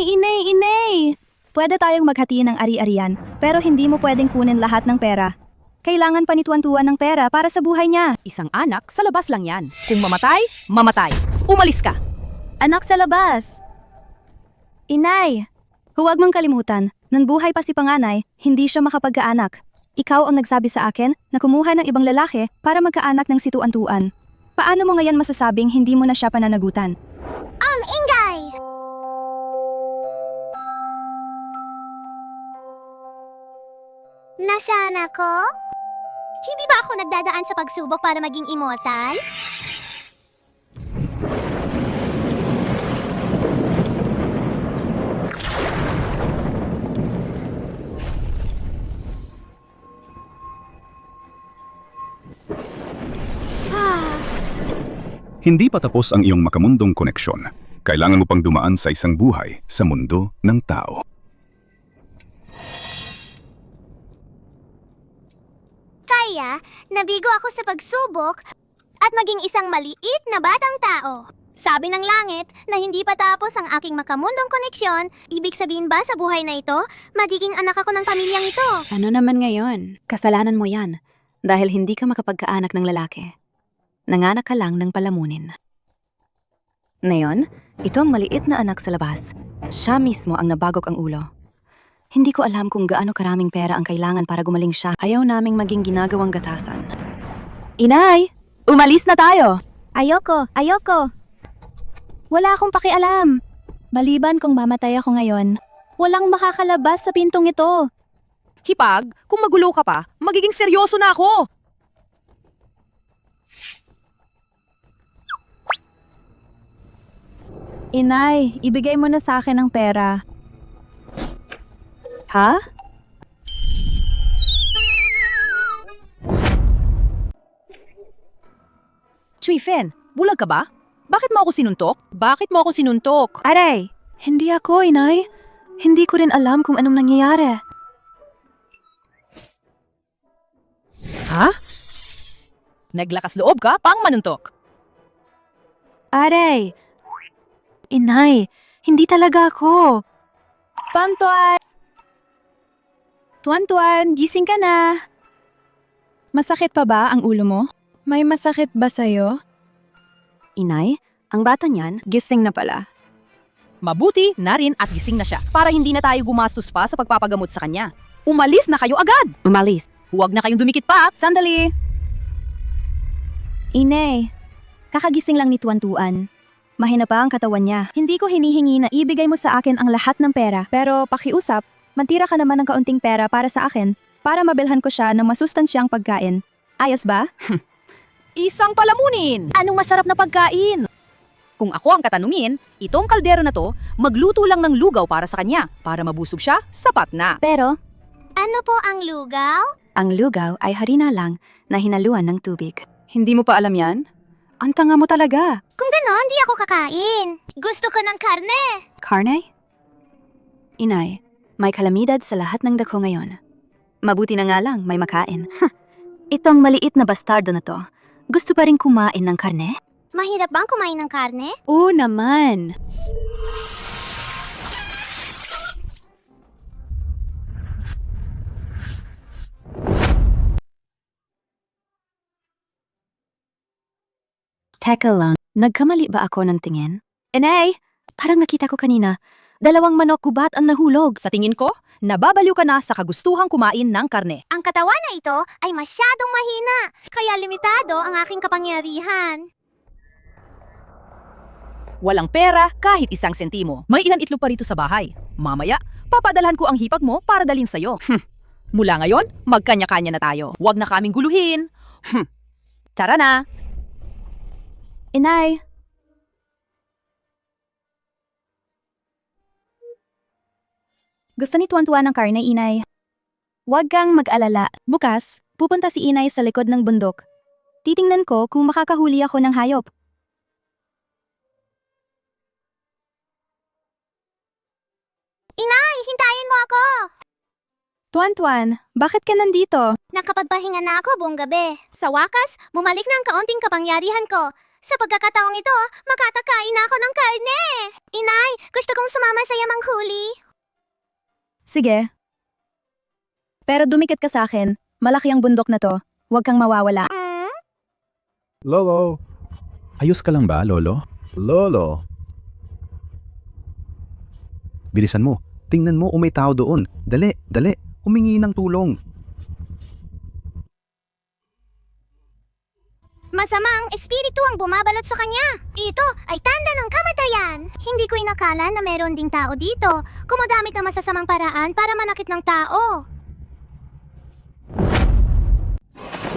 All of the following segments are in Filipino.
Inay! Pwede tayong maghati ng ari-arian, pero hindi mo pwedeng kunin lahat ng pera. Kailangan pa ni Tuan-Tuan ng pera para sa buhay niya. Isang anak, sa labas lang yan. Kung mamatay, mamatay. Umalis ka. Anak sa labas! Inay! Huwag mong kalimutan, nang buhay pa si panganay, hindi siya makapagkaanak. Ikaw ang nagsabi sa akin na kumuha ng ibang lalaki para magkaanak ng si Tuan-Tuan. Paano mo ngayon masasabing hindi mo na siya pananagutan? Ang ingay! Nasaan ako? Hindi ba ako nagdadaan sa pagsubok para maging immortal? Hindi pa tapos ang iyong makamundong koneksyon. Kailangan mo pang dumaan sa isang buhay sa mundo ng tao. Kaya, nabigo ako sa pagsubok at maging isang maliit na batang tao. Sabi ng langit na hindi pa tapos ang aking makamundong koneksyon, ibig sabihin ba sa buhay na ito, magiging anak ako ng pamilyang ito? Ano naman ngayon? Kasalanan mo yan. Dahil hindi ka makapagkaanak ng lalaki. Nanganak ka lang ng palamunin. Ngayon, ito ang maliit na anak sa labas. Siya mismo ang nabagok ang ulo. Hindi ko alam kung gaano karaming pera ang kailangan para gumaling siya. Ayaw naming maging ginagawang gatasan. Inay! Umalis na tayo! Ayoko! Wala akong pakialam. Maliban kung mamatay ako ngayon, walang makakalabas sa pintong ito. Hipag, kung magulo ka pa, magiging seryoso na ako! Inay, ibigay mo na sa akin ang pera. Ha? Chuifen, bulag ka ba? Bakit mo ako sinuntok? Aray! Hindi ako, Inay. Hindi ko rin alam kung anong nangyayari. Ha? Naglakas loob ka pang manuntok. Aray! Inay, hindi talaga ako. Tuan-Tuan, gising ka na. Masakit pa ba ang ulo mo? May masakit ba sa'yo? Inay, ang bata niyan, gising na pala. Mabuti na rin at gising na siya para hindi na tayo gumastos pa sa pagpapagamot sa kanya. Umalis na kayo agad! Umalis. Huwag na kayong dumikit pa. Sandali! Inay, kakagising lang ni Tuan-Tuan. Mahina pa ang katawan niya. Hindi ko hinihingi na ibigay mo sa akin ang lahat ng pera. Pero pakiusap, mantira ka naman ng kaunting pera para sa akin para mabilhan ko siya ng masustansyang pagkain. Ayos ba? Isang palamunin! Anong masarap na pagkain? Kung ako ang katanungin, itong kaldero na to, magluto lang ng lugaw para sa kanya. Para mabusog siya, sapat na. Pero, Ano po ang lugaw? Ang lugaw ay harina lang na hinaluan ng tubig. Hindi mo pa alam yan? Ang tanga mo talaga. Kung ganon, di ako kakain. Gusto ko ng karne. Karne? Inay, may kalamidad sa lahat ng dako ngayon. Mabuti na nga lang may makain. itong maliit na bastardo na to, gusto pa rin kumain ng karne? Mahirap bang kumain ng karne? Oo naman. Teka lang, nagkamali ba ako ng tingin? Inay, parang nakita ko kanina. 2 manok gubat ang nahulog. Sa tingin ko, nababaliw ka na sa kagustuhang kumain ng karne. Ang katawan na ito ay masyadong mahina, kaya limitado ang aking kapangyarihan. Walang pera kahit 1 sentimo. May ilan itlog pa rito sa bahay. Mamaya, papadalhan ko ang hipag mo para dalhin sa'yo. Mula ngayon, magkanya-kanya na tayo. Huwag na kaming guluhin. Tara na! Inay! Gusto ni Tuan-Tuan ng karne, Inay. Huwag kang mag-alala. Bukas, pupunta si Inay sa likod ng bundok. Titingnan ko kung makakahuli ako ng hayop. Inay, hintayin mo ako! Tuan-Tuan, bakit ka nandito? Nakapagpahinga na ako buong gabi. Sa wakas, bumalik na ang kaunting kapangyarihan ko. Sa pagkakataong ito, makakakain na ako ng karne. Inay, gusto kong sumama sa'yo manghuli. Sige. Pero dumikit ka sa akin. Malaki ang bundok na to. Huwag kang mawawala. Lolo! Ayos ka lang ba, Lolo? Lolo! Bilisan mo. Tingnan mo, may tao doon. Dali, dali. Humingi ng tulong. Masamang espiritu ang bumabalot sa kanya. Ito ay tanda ng kamatayan. Hindi ko inakala na meron ding tao dito. Gumagamit ng masasamang paraan para manakit ng tao.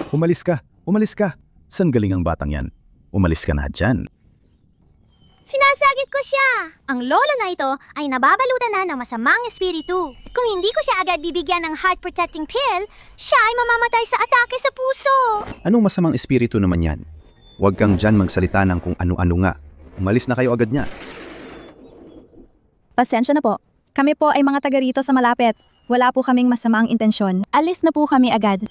Umalis ka. Umalis ka. San galing ang batang yan? Umalis ka na dyan. Sinasagit ko siya. Ang lolo na ito ay nababalutan na ng masamang espiritu. Kung hindi ko siya agad bibigyan ng heart-protecting pill, siya ay mamamatay sa atake sa puso. Anong masamang espiritu naman yan? Huwag kang dyan magsalita ng kung ano-ano nga. Umalis na kayo agad niya. Pasensya na po. Kami po ay mga taga rito sa malapit. Wala po kaming masamang intensyon. Alis na po kami agad.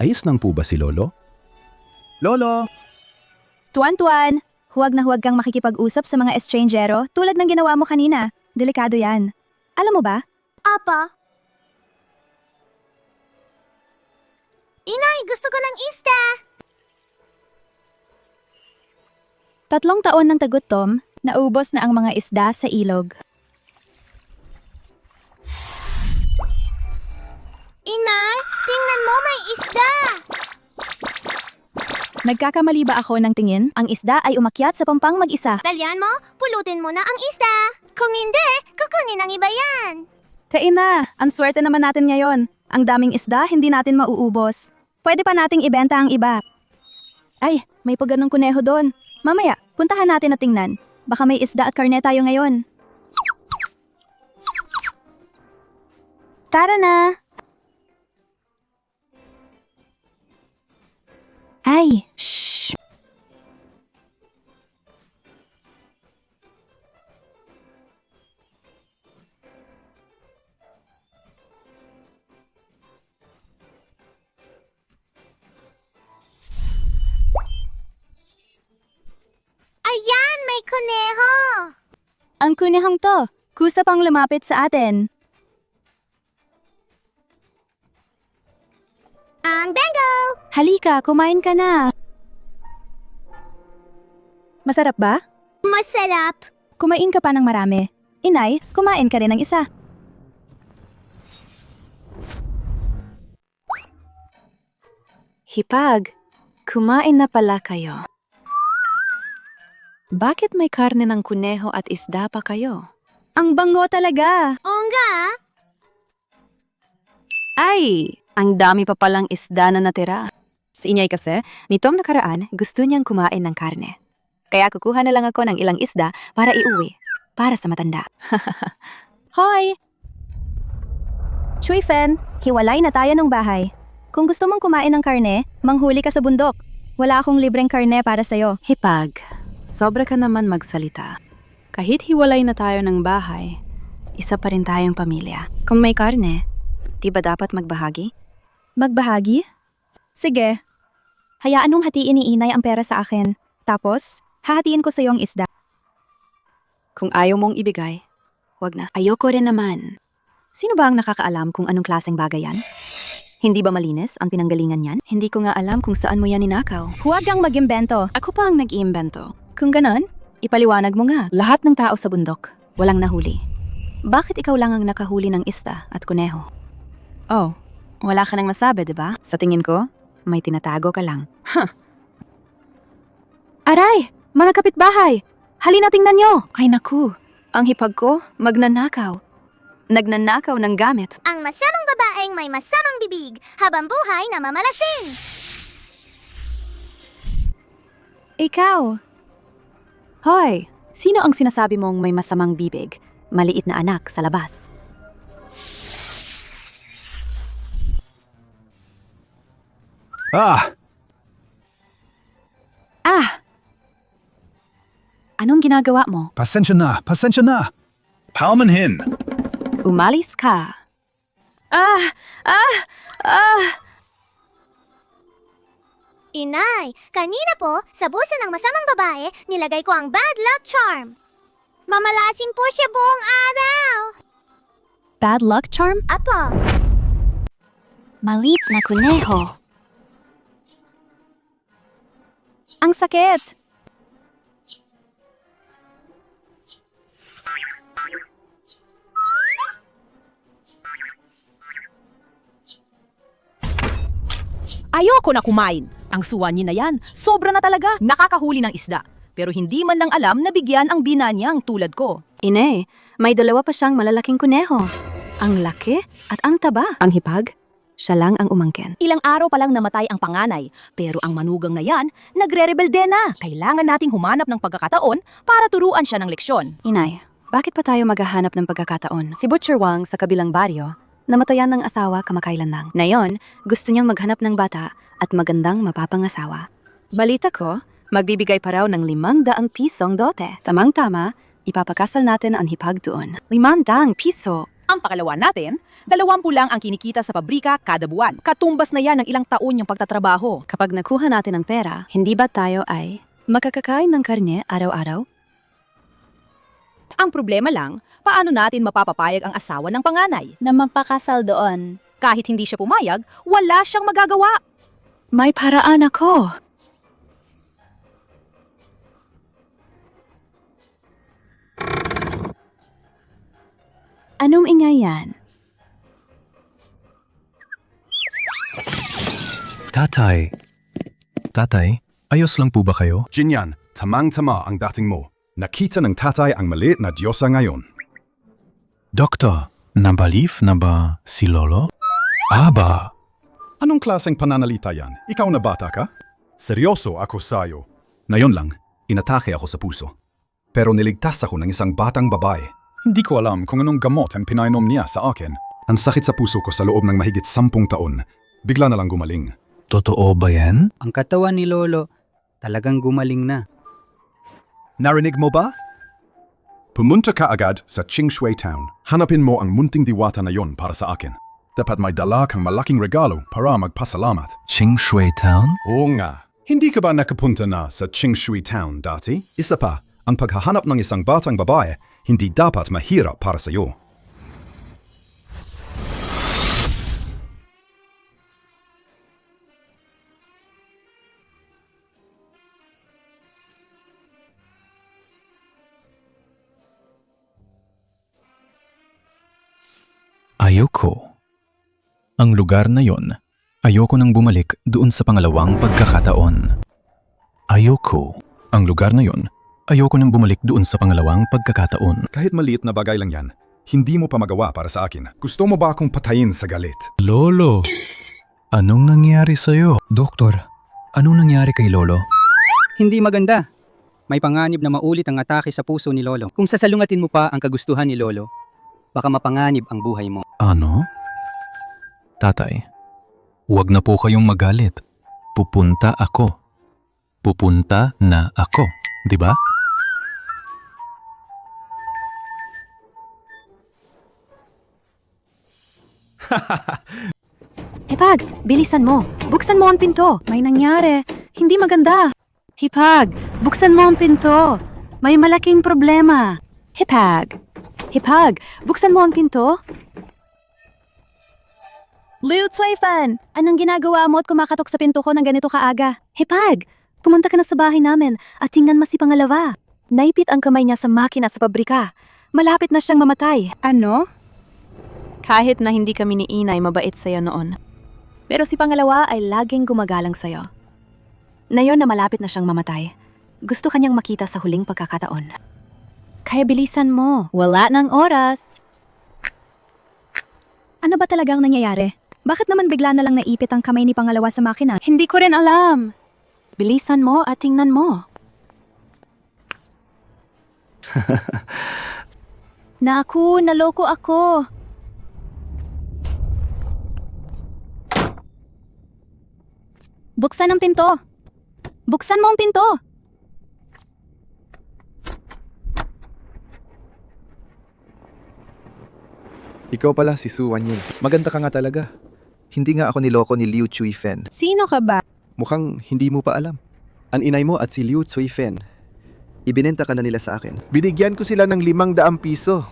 Ayos lang po ba si Lolo? Lolo! Tuan-tuan, huwag na huwag kang makikipag-usap sa mga estrangero tulad ng ginawa mo kanina. Delikado yan. Alam mo ba? Apa? Inay, gusto ko ng isda. 3 taon ng tagutom, naubos na ang mga isda sa ilog. Inay, tingnan mo, may isda. Nagkakamali ba ako ng tingin? Ang isda ay umakyat sa pampang mag-isa. Talyan mo, pulutin mo na ang isda. Kung hindi, kukunin ang iba yan. Taina, ang swerte naman natin ngayon. Ang daming isda, hindi natin mauubos. Pwede pa nating ibenta ang iba. Ay, may pagganong kuneho doon. Mamaya, puntahan natin at tingnan. Baka may isda at karne tayo ngayon. Tara na! Ay, shh! Ayan, may kuneho. Ang kunehong to, kusa pang lumapit sa atin. Ang bengo. Halika, kumain ka na. Masarap ba? Masarap. Kumain ka pa ng marami. Inay, kumain ka rin ng isa. Hipag, kumain na pala kayo. Bakit may karne ng kuneho at isda pa kayo? Ang bango talaga. Oo nga. Ay, ang dami pa palang isda na natira. Si Inyay kasi, nitong nakaraan, gusto niyang kumain ng karne. Kaya kukuha na lang ako ng ilang isda para iuwi, para sa matanda. Hoy! Chuifen, hiwalay na tayo ng bahay. Kung gusto mong kumain ng karne, manghuli ka sa bundok. Wala akong libreng karne para sa'yo. Hipag, sobra ka naman magsalita. Kahit hiwalay na tayo ng bahay, isa pa rin tayong pamilya. Kung may karne, di ba dapat magbahagi? Magbahagi? Sige. Hayaan mong hatiin ni Inay ang pera sa akin. Tapos, hahatiin ko sa iyong isda. Kung ayaw mong ibigay, wag na. Ayoko rin naman. Sino ba ang nakakaalam kung anong klaseng bagay yan? Hindi ba malinis ang pinanggalingan yan? Hindi ko nga alam kung saan mo yan ninakaw. Huwag kang mag-imbento. Ako pa ang nag-iimbento. Kung ganon, ipaliwanag mo nga. Lahat ng tao sa bundok, walang nahuli. Bakit ikaw lang ang nakahuli ng isda at kuneho? Oh, wala ka nang masabi, di ba? Sa tingin ko, may tinatago ka lang. Aray! Mga kapitbahay! Halina tingnan nyo! Ay naku, ang hipag ko, magnanakaw. Nagnanakaw ng gamit. Ang masamang babaeng may masamang bibig habang buhay na mamalasin. Ikaw! Hoy, sino ang sinasabi mong may masamang bibig? Maliit na anak sa labas. Ah! Anong ginagawa mo? Pasensya na, pasensya na. Palmanhin. Umalis ka. Inay, kanina po, sa buso ng masamang babae, nilagay ko ang bad luck charm. Mamalasing po siya buong araw. Bad luck charm? Apo. Malit na kuneho. Ang sakit! Ayoko na kumain. Ang suwanyi na yan, sobra na talaga. Nakakahuli ng isda. Pero hindi man lang alam na bigyan ang bina niyang tulad ko. Inay, may dalawa pa siyang malalaking kuneho. Ang laki at ang taba. Ang hipag, siya lang ang umangkin. Ilang araw pa lang namatay ang panganay. Pero ang manugang na yan, nagre-rebelde na. Kailangan nating humanap ng pagkakataon para turuan siya ng leksyon. Inay, bakit pa tayo maghahanap ng pagkakataon? Si Butcher Wang sa kabilang baryo, namatayan ng asawa kamakailan lang. Ngayon, gusto niyang maghanap ng bata at magandang mapapangasawa. Balita ko, magbibigay pa raw ng 500 pisong dote. Tamang-tama, ipapakasal natin ang hipag doon. 500 piso! Ang pakalawa natin, 20 lang ang kinikita sa pabrika kada buwan. Katumbas na yan ng ilang taon yung pagtatrabaho. Kapag nakuha natin ang pera, hindi ba tayo ay makakakain ng karne araw-araw? Ang problema lang, paano natin mapapapayag ang asawa ng panganay? Na magpakasal doon. Kahit hindi siya pumayag, wala siyang magagawa. May paraan ako. Anong ingay yan? Tatay, ayos lang po ba kayo? Jinyan, tamang-tama ang dating mo. Nakita ng tatay ang maliit na diyosa ngayon. Doktor, nabalif na ba si Lolo? Aba, Anong klaseng pananalita yan? Ikaw na bata ka? Seryoso ako sa'yo. Ngayon lang, inatake ako sa puso. Pero niligtas ako ng isang batang babae. Hindi ko alam kung anong gamot ang pinainom niya sa akin. Ang sakit sa puso ko sa loob ng mahigit 10 taon. Bigla na lang gumaling. totoo ba yan? Ang katawan ni Lolo talagang gumaling na. Narinig mo ba? Pumunta ka agad sa Qingshui Town. Hanapin mo ang munting diwata na yon para sa akin. Dapat may dala kang malaking regalo para magpasalamat. Qingshui Town? Oo nga. Hindi ka ba nakapunta na sa Qingshui Town dati? Isa pa, ang paghahanap ng isang batang babae hindi dapat mahirap para sa iyo. Ayoko. Ang lugar na yon, ayoko nang bumalik doon sa pangalawang pagkakataon. Ayoko. Ang lugar na yon, ayoko nang bumalik doon sa pangalawang pagkakataon. Kahit maliit na bagay lang yan, hindi mo pa magawa para sa akin. Gusto mo ba akong patayin sa galit? Lolo, anong nangyari sa'yo? Doktor, anong nangyari kay Lolo? Hindi maganda. May panganib na maulit ang atake sa puso ni Lolo. Kung sasalungatin mo pa ang kagustuhan ni Lolo, baka mapanganib ang buhay mo. Ano? Tatay, huwag na po kayong magalit. Pupunta ako. Pupunta na ako, di ba? Hipag, bilisan mo. Buksan mo ang pinto. May nangyari. Hindi maganda. Hipag, buksan mo ang pinto. May malaking problema. Hipag. Hipag, buksan mo ang pinto. Liu Cuifan! Anong ginagawa mo at kumakatok sa pinto ko ng ganito kaaga? Hipag, pumunta ka na sa bahay namin at tingnan mo si pangalawa. Naipit ang kamay niya sa makina sa pabrika. Malapit na siyang mamatay. Ano? Kahit na hindi kami ni Inay mabait sa'yo noon. Pero si pangalawa ay laging gumagalang sa'yo. Ngayon na malapit na siyang mamatay, gusto kanyang makita sa huling pagkakataon. Kaya bilisan mo. Wala ng oras. Ano ba talagang nangyayari? Bakit naman bigla na lang naipit ang kamay ni pangalawa sa makina? Hindi ko rin alam. Bilisan mo at tingnan mo. Naku, naloko ako. Buksan ang pinto. Buksan mo ang pinto. Ikaw pala si Su Wanyin. Maganda ka nga talaga. Hindi nga ako niloko ni Liu Chuifen. Sino ka ba? Mukhang hindi mo pa alam. Ang inay mo at si Liu Chuifen. Ibinenta ka na nila sa akin. Binigyan ko sila ng 500 piso.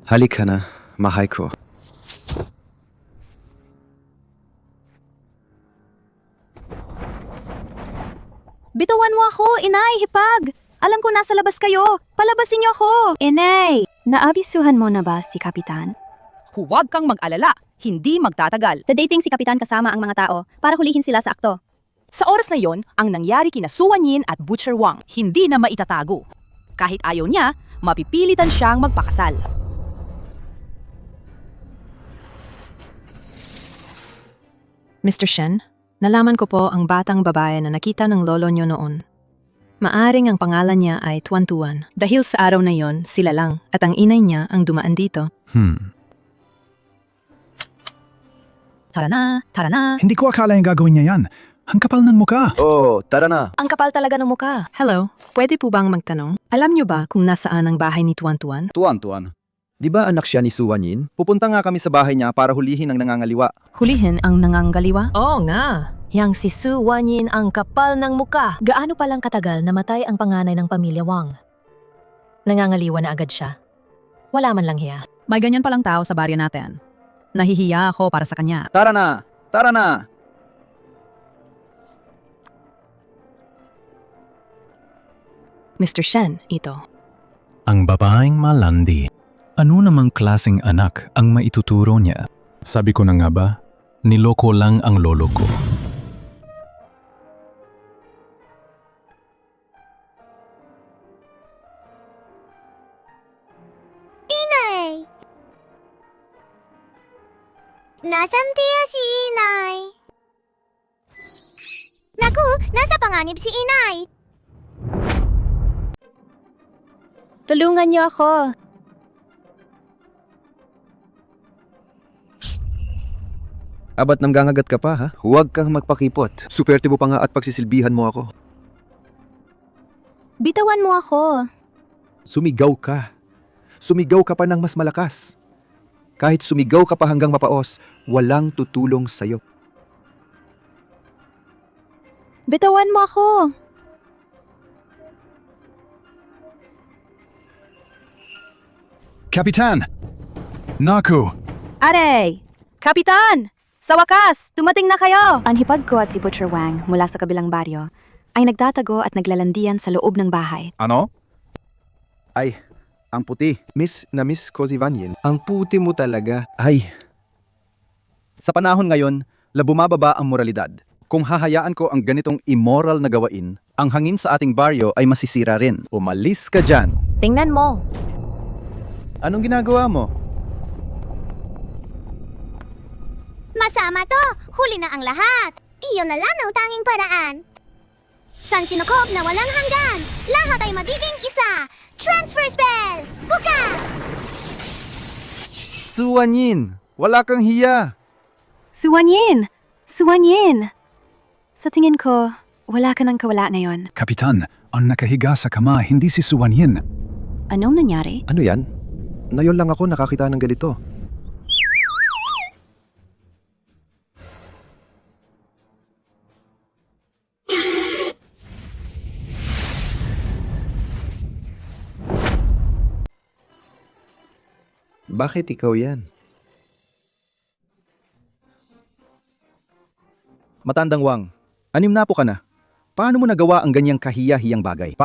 Halik ka na, mahay ko. Bitawan mo ako, inay, hipag! Alam ko nasa labas kayo. Palabasin niyo ako. Inay, naabisuhan mo na ba si Kapitan? Huwag kang mag-alala. Hindi magtatagal. Dating si Kapitan kasama ang mga tao para hulihin sila sa akto. Sa oras na yon, ang nangyari kina Su Wanyin at Butcher Wang hindi na maitatago. Kahit ayaw niya, mapipilitan siyang magpakasal. Mr. Shen, nalaman ko po ang batang babae na nakita ng lolo niyo noon. Maaring ang pangalan niya ay Tuan Tuan. Dahil sa araw na yon, sila lang at ang inay niya ang dumaan dito. Tara na, tara na. Hindi ko akala yung gagawin niya yan. Ang kapal ng muka. Oh, tara na. Ang kapal talaga ng muka. Hello, pwede po bang magtanong? Alam niyo ba kung nasaan ang bahay ni Tuan Tuan? Tuan. Di ba anak siya ni Su Wanyin? Pupunta nga kami sa bahay niya para hulihin ang nangangaliwa. Hulihin ang nangangaliwa? Oo nga. Yang si Su Wanyin ang kapal ng muka. Gaano palang katagal namatay ang panganay ng pamilya Wang? Nangangaliwa na agad siya. Wala man lang hiya. May ganyan palang tao sa baryo natin. Nahihiya ako para sa kanya. Tara na! Tara na! Mr. Shen, ito. Ang babaeng malandi. Ano namang klaseng anak ang maituturo niya? Sabi ko na nga ba, niloko lang ang lolo ko. Inay! Nasaan tiya si Inay? Naku, nasa panganib si Inay! Tulungan niyo ako. Abat nanggangagat ka pa, ha? Huwag kang magpakipot. Superte mo pa nga at pagsisilbihan mo ako. Bitawan mo ako. Sumigaw ka. Sumigaw ka pa ng mas malakas. Kahit sumigaw ka pa hanggang mapaos, walang tutulong sa'yo. Bitawan mo ako. Kapitan! Naku! Aray! Kapitan! Sa wakas, dumating na kayo! Ang hipag ko at si Butcher Wang mula sa kabilang baryo ay nagtatago at naglalandian sa loob ng bahay. Ano? Ay, ang puti. Miss ko si Wanyin. Ang puti mo talaga. Ay. Sa panahon ngayon, bumababa ang moralidad. Kung hahayaan ko ang ganitong immoral na gawain, ang hangin sa ating baryo ay masisira rin. Umalis ka dyan. Tingnan mo. Anong ginagawa mo? Masama to! Huli na ang lahat! Iyon na lang ang tanging paraan! San sinukob na walang hanggan! Lahat ay magiging isa! Transfer spell! Bukas! Su Wanyin, wala kang hiya. Su Wanyin! Su Wanyin! Sa tingin ko, wala ka ng kawala na yon. Kapitan, ang nakahiga sa kama hindi si Su Wanyin. Anong nangyari? Ano yan? Ngayon lang ako nakakita ng ganito. Bakit ikaw yan? Matandang Wang, 6 na po ka na. Paano mo nagawa ang ganyang kahiya-hiyang bagay?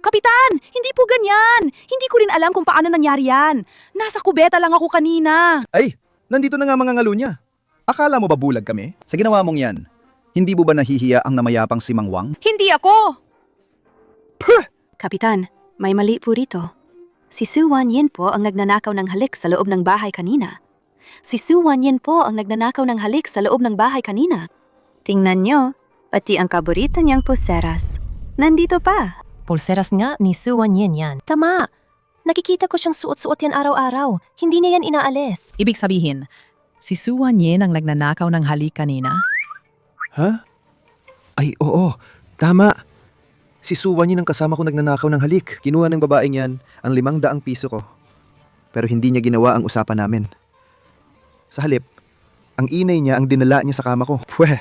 Kapitan! Hindi po ganyan! Hindi ko rin alam kung paano nangyari yan. Nasa kubeta lang ako kanina. Ay, nandito na nga mga ngalo niya. Akala mo ba bulag kami? Sa ginawa mong yan, hindi mo ba nahihiya ang namayapang si Mang Wang? Hindi ako! Kapitan, may mali po rito. Si Su Wanyin po ang nagnanakaw ng halik sa loob ng bahay kanina. Si Su Wanyin po ang nagnanakaw ng halik sa loob ng bahay kanina. Tingnan nyo, pati ang paborito niyang pulseras. Nandito pa. Pulseras nga ni Su Wanyin yan. Tama! Nakikita ko siyang suot-suot yan araw-araw. Hindi niya yan inaalis. Ibig sabihin, si Su Wanyin ang nagnanakaw ng halik kanina? Ha? Ay, oo. Tama. Si Suwan Yin ang kasama ko nagnanakaw ng halik. Kinuha ng babaeng yan ang 500 piso ko. Pero hindi niya ginawa ang usapan namin. Sa halip, ang inay niya ang dinala niya sa kama ko. Pweh,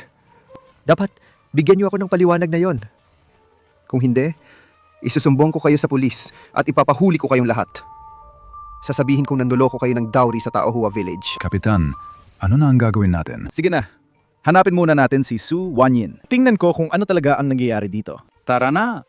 dapat bigyan niyo ako ng paliwanag na yon. Kung hindi, isusumbong ko kayo sa pulis at ipapahuli ko kayong lahat. Sasabihin kong nanduloko kayo ng dowry sa Taohua Village. Kapitan, ano na ang gagawin natin? Sige na, hanapin muna natin si Su Wanyin. Tingnan ko kung ano talaga ang nangyayari dito. Tara na!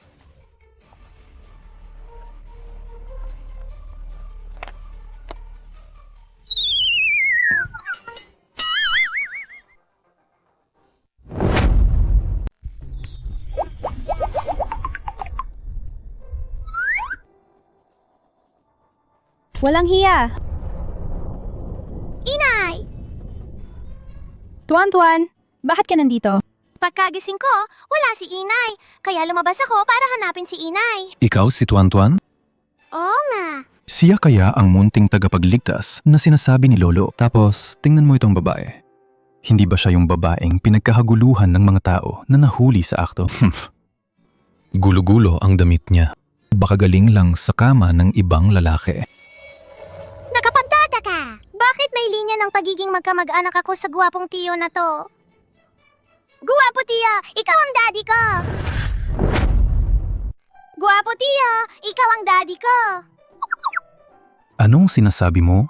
Walang hiya. Inay! Tuan-tuan, bakit ka nandito? Pagkagising ko, wala si Inay. Kaya lumabas ako para hanapin si Inay. Ikaw si Tuan Tuan? Oo nga. Siya kaya ang munting tagapagligtas na sinasabi ni Lolo. Tapos, tingnan mo itong babae. Hindi ba siya yung babaeng pinagkahaguluhan ng mga tao na nahuli sa akto? Gulo-gulo ang damit niya. Baka galing lang sa kama ng ibang lalaki. Nakapagtataka! Bakit may linya ng pagiging magkamag-anak ako sa guwapong tiyo na to? Guwapo tiyo, ikaw ang daddy ko! Guwapo tiyo, ikaw ang daddy ko! Anong sinasabi mo?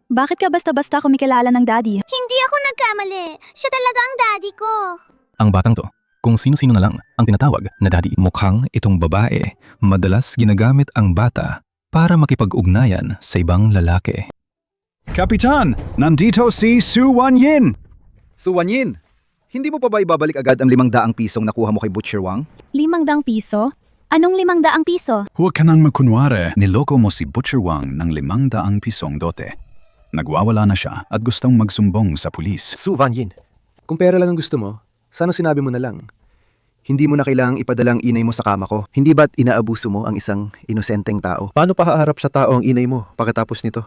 Bakit ka basta-basta kumikilala ng daddy? Hindi ako nagkamali. Siya talaga ang daddy ko. Ang batang to, kung sino-sino na lang ang tinatawag na daddy. Mukhang itong babae, madalas ginagamit ang bata para makipag-ugnayan sa ibang lalaki. Kapitan, nandito si Su Wanyin! Su Wanyin, hindi mo pa ba ibabalik agad ang 500 pisong nakuha mo kay Butcher Wang? 500 piso? Anong 500 piso? Huwag ka nang magkunwari. Niloko mo si Butcher Wang ng 500 pisong dote. Nagwawala na siya at gustong magsumbong sa pulis. Su Wanyin, kung pera lang ang gusto mo, sana sinabi mo na lang. Hindi mo na kailangang ipadalang inay mo sa kama ko. Hindi ba't inaabuso mo ang isang inosenteng tao? Paano pa haharap sa tao ang inay mo pagkatapos nito?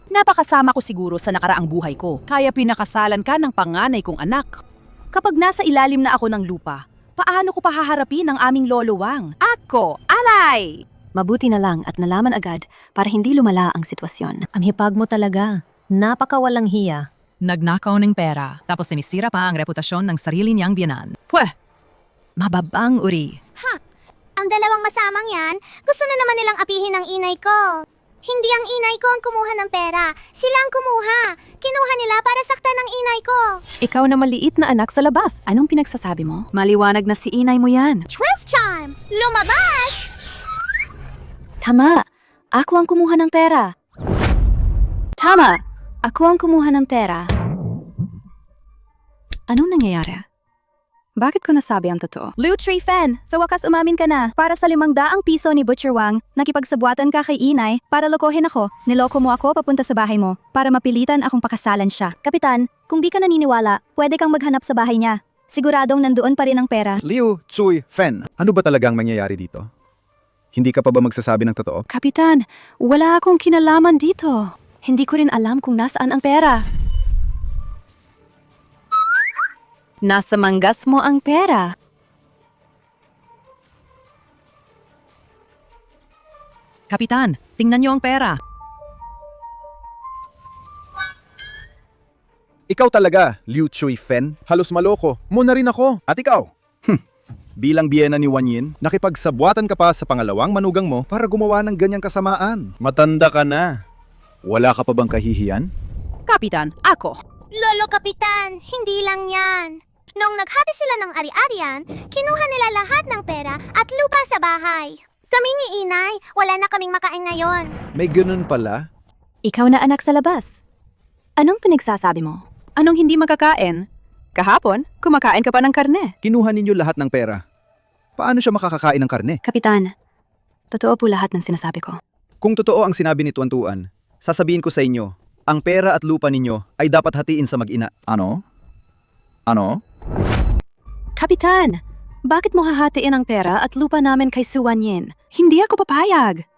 Napakasama ko siguro sa nakaraang buhay ko, kaya pinakasalan ka ng panganay kong anak. Kapag nasa ilalim na ako ng lupa, paano ko pahaharapin ang aming lolo Wang? Ako, alay! Mabuti na lang at nalaman agad para hindi lumala ang sitwasyon. Ang hipag mo talaga. Napakawalang hiya. Nagnakaw ng pera, tapos sinisira pa ang reputasyon ng sarili niyang biyanan. Pweh! Mababang uri. Ang dalawang masamang yan, gusto na naman nilang apihin ang inay ko. Hindi ang inay ko ang kumuha ng pera. Sila ang kumuha. Kinuha nila para saktan ang inay ko. Ikaw na maliit na anak sa labas. Anong pinagsasabi mo? Maliwanag na si inay mo yan. Truth charm! Lumabas! Tama. Ako ang kumuha ng pera. Tama. Ako ang kumuha ng pera. Anong nangyayari? Bakit ko nasabi ang totoo? Liu Tree Fen, sa wakas umamin ka na. Para sa 500 piso ni Butcher Wang, nakipagsabuatan ka kay Inay para lokohin ako. Niloko mo ako papunta sa bahay mo para mapilitan akong pakasalan siya. Kapitan, kung di ka naniniwala, pwede kang maghanap sa bahay niya. Siguradong nandoon pa rin ang pera. Liu Tsui Fen, ano ba talagang mangyayari dito? Hindi ka pa ba magsasabi ng totoo? Kapitan, wala akong kinalaman dito. Hindi ko rin alam kung nasaan ang pera. Nasa manggas mo ang pera. Kapitan, tingnan niyo ang pera. Ikaw talaga, Liu Tsui Fen. Halos maloko. Muna rin ako. At ikaw? Bilang biyena ni Wanyin, nakipagsabwatan ka pa sa pangalawang manugang mo para gumawa ng ganyang kasamaan. Matanda ka na. Wala ka pa bang kahihiyan? Kapitan, ako. Lolo Kapitan, hindi lang yan. Nung naghati sila ng ari-arian, kinuha nila lahat ng pera at lupa sa bahay. Kami ni Inay, wala na kaming makain ngayon. May ganun pala? Ikaw na anak sa labas. Anong pinagsasabi mo? Anong hindi makakain? Kahapon, kumakain ka pa ng karne. Kinuha ninyo lahat ng pera. Paano siya makakakain ng karne? Kapitan, totoo po lahat ng sinasabi ko. Kung totoo ang sinabi ni Tuan-Tuan, sasabihin ko sa inyo, ang pera at lupa ninyo ay dapat hatiin sa mag-ina. Ano? Ano? Kapitan, bakit mo hahatiin ang pera at lupa namin kay Su Wanyin? Hindi ako papayag.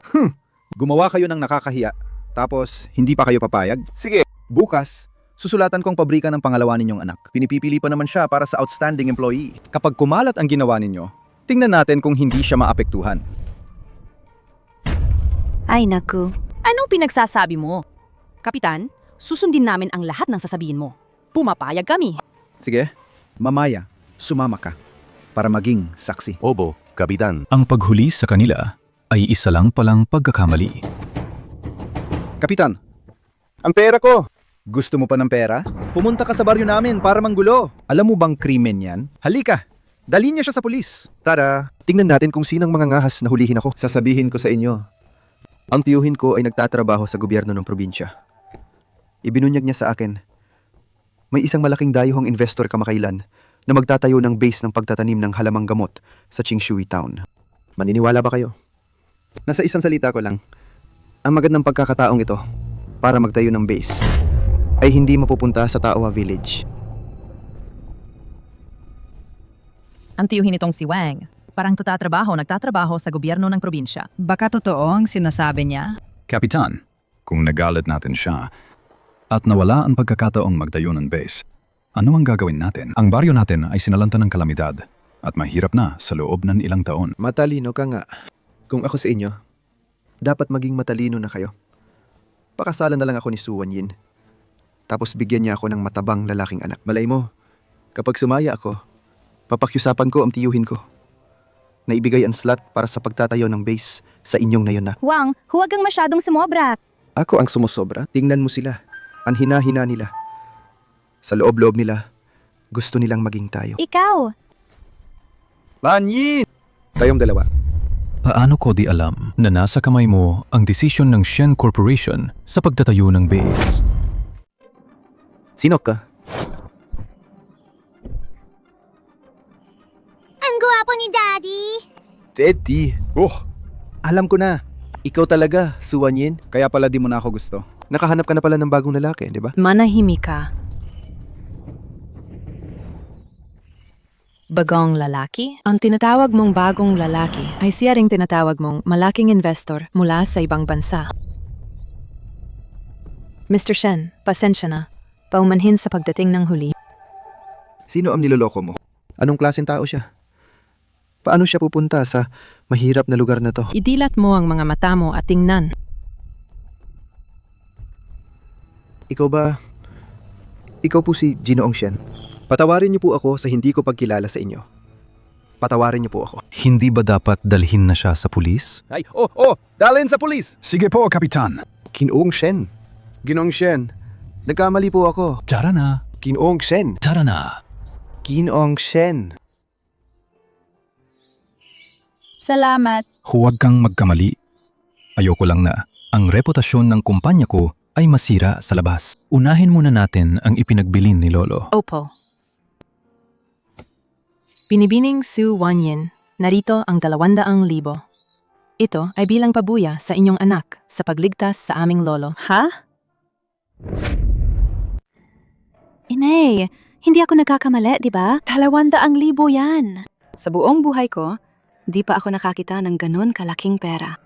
Gumawa kayo ng nakakahiya, tapos hindi pa kayo papayag? Sige, bukas, susulatan kong pabrika ng pangalawa ninyong anak. Pinipipili pa naman siya para sa outstanding employee. Kapag kumalat ang ginawa ninyo, Tingnan natin kung hindi siya maapektuhan. Ay naku, Anong pinagsasabi mo? Kapitan, susundin namin ang lahat ng sasabihin mo. Pumapayag kami. Sige, mamaya, sumama ka para maging saksi. Obo, Kapitan. Ang paghuli sa kanila ay isa lang palang pagkakamali. Kapitan, ang pera ko! Gusto mo pa ng pera? Pumunta ka sa baryo namin para manggulo. Alam mo bang krimen yan? Halika, dalhin niya siya sa pulis. Tara, tingnan natin kung sinang mga ngahas na hulihin ako. Sasabihin ko sa inyo, ang tiyuhin ko ay nagtatrabaho sa gobyerno ng probinsya. Ibinunyag niya sa akin, may isang malaking dayuhang investor kamakailan na magtatayo ng base ng pagtatanim ng halamang gamot sa Qingshui Town. Maniniwala ba kayo? Nasa isang salita ko lang, ang magandang pagkakataong ito para magtayo ng base ay hindi mapupunta sa Taowa Village. Ang tiyuhin nitong si Wang, parang nagtatrabaho sa gobyerno ng probinsya. Baka totoo ang sinasabi niya? Kapitan, kung nagalit natin siya at nawala ang pagkakataong magtayo ng base, ano ang gagawin natin? Ang baryo natin ay sinalanta ng kalamidad at mahirap na sa loob ng ilang taon. Matalino ka nga. Kung ako sa inyo, dapat maging matalino na kayo. Pakasalan na lang ako ni Su Wanyin. Tapos bigyan niya ako ng matabang lalaking anak. Malay mo, kapag sumaya ako, papakyusapan ko ang tiyuhin ko na ibigay ang slot para sa pagtatayo ng base sa inyong nayon na. Wang, huwag kang masyadong sumobra. Ako ang sumusobra. Tingnan mo sila. Ang hina-hina nila. Sa loob-loob nila, gusto nilang maging tayo. Ikaw, Wanyin! Tayong dalawa. Paano ko di alam na nasa kamay mo ang desisyon ng Shen Corporation sa pagtatayo ng base? Sino ka? Ang gwapo ni Daddy! Teddy! Oh! Alam ko na. Ikaw talaga, Su Wanyin. Kaya pala di mo na ako gusto. Nakahanap ka na pala ng bagong lalaki, di ba? Manahimik ka. Bagong lalaki? Ang tinatawag mong bagong lalaki ay siya ring tinatawag mong malaking investor mula sa ibang bansa. Mr. Shen, pasensya na. Paumanhin sa pagdating ng huli. Sino ang niloloko mo? Anong klaseng tao siya? Paano siya pupunta sa mahirap na lugar na to? Idilat mo ang mga mata mo at tingnan. Ikaw ba? Ikaw po si Ginoong Shen. Patawarin niyo po ako sa hindi ko pagkilala sa inyo. Patawarin niyo po ako. Hindi ba dapat dalhin na siya sa pulis? Ay, dalhin sa pulis! Sige po, Kapitan. Ginoong Shen. Ginoong Shen. Nagkamali po ako. Tara na. Ginoong Shen. Tara na. Ginoong Shen. salamat. Huwag kang magkamali. Ayoko lang na ang reputasyon ng kumpanya ko ay masira sa labas. Unahin muna natin ang ipinagbilin ni Lolo. Opo. Binibining Su Wanyin, narito ang 200,000. Ito ay bilang pabuya sa inyong anak sa pagligtas sa aming lolo. Ha? Inay, hindi ako nagkakamali, di ba? 200,000 yan. Sa buong buhay ko, di pa ako nakakita ng ganon kalaking pera.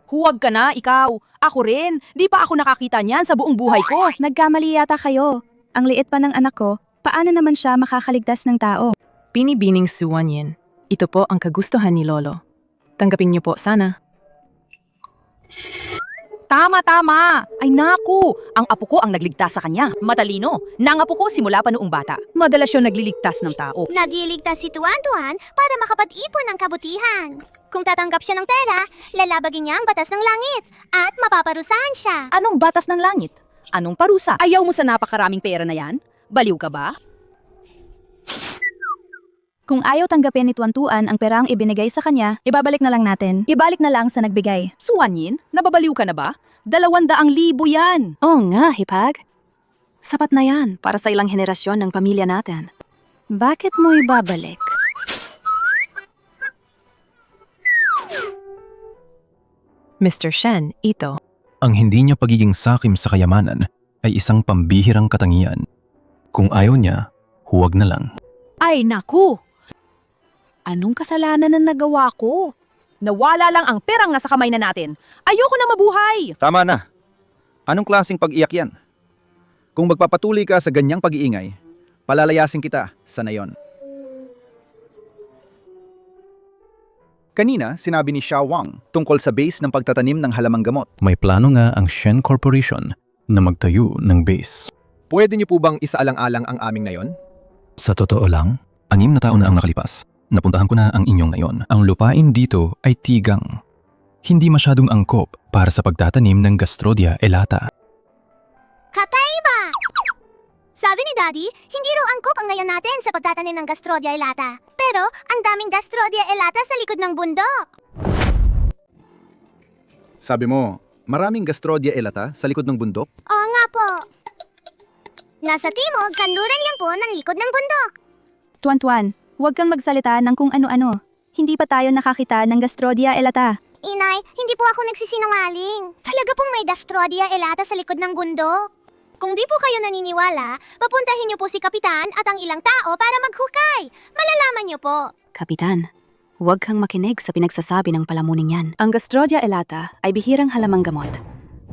Huwag ka na, ikaw. Ako rin. Di pa ako nakakita niyan sa buong buhay ko. Nagkamali yata kayo. Ang liit pa ng anak ko, paano naman siya makakaligtas ng tao? Binibining Su Wanyin, ito po ang kagustuhan ni lolo. Tanggapin niyo po sana. Tama. Ay naku, ang apo ko ang nagligtas sa kanya. Matalino. Nangapo ko simula pa noong bata. Madalas siya nagliligtas ng tao. Nagliligtas si Tuan-Tuan para makapag-ipon ng kabutihan. Kung tatanggap siya ng pera, lalabagin niya ang batas ng langit at mapaparusahan siya. Anong batas ng langit? Anong parusa? Ayaw mo sa napakaraming pera na yan? Baliw ka ba? Kung ayaw tanggapin ni Tuan-Tuan ang perang ibinigay sa kanya, ibabalik na lang natin. Ibalik na lang sa nagbigay. Suwanyin, nababaliw ka na ba? 200,000 yan. Oo nga, Hipag. Sapat na yan para sa ilang henerasyon ng pamilya natin. Bakit mo ibabalik? Mr. Shen, ito. Ang hindi niya pagiging sakim sa kayamanan ay isang pambihirang katangian. Kung ayaw niya, huwag na lang. Ay naku! Anong kasalanan na nagawa ko? Nawala lang ang perang nasa kamay na natin. Ayoko na mabuhay! Tama na. Anong klaseng pag-iyak yan? Kung magpapatuloy ka sa ganyang pag-iingay, palalayasin kita sa nayon. Kanina, sinabi ni Xia Wang tungkol sa base ng pagtatanim ng halamang gamot. May plano nga ang Shen Corporation na magtayo ng base. Pwede niyo po bang isaalang-alang ang aming nayon? Sa totoo lang, 6 na taon na ang nakalipas. Napuntahan ko na ang inyong nayon. Ang lupain dito ay tigang. Hindi masyadong angkop para sa pagtatanim ng Gastrodia elata. Kakaiba! Sabi ni Daddy, hindi raw angkop ang ngayon natin sa pagtatanim ng Gastrodia elata. Pero ang daming Gastrodia elata sa likod ng bundok. Sabi mo, maraming Gastrodia elata sa likod ng bundok? Oo nga po. Nasa timog, kanluran yan po ng likod ng bundok. Tuan-tuan, huwag kang magsalita ng kung ano-ano. Hindi pa tayo nakakita ng Gastrodia elata. Inay, hindi po ako nagsisinungaling. Talaga pong may Gastrodia elata sa likod ng bundok. Kung di po kayo naniniwala, papuntahin niyo po si Kapitan at ang ilang tao para maghukay. Malalaman niyo po. Kapitan, huwag kang makinig sa pinagsasabi ng palamuning yan. Ang Gastrodia elata ay bihirang halamang gamot.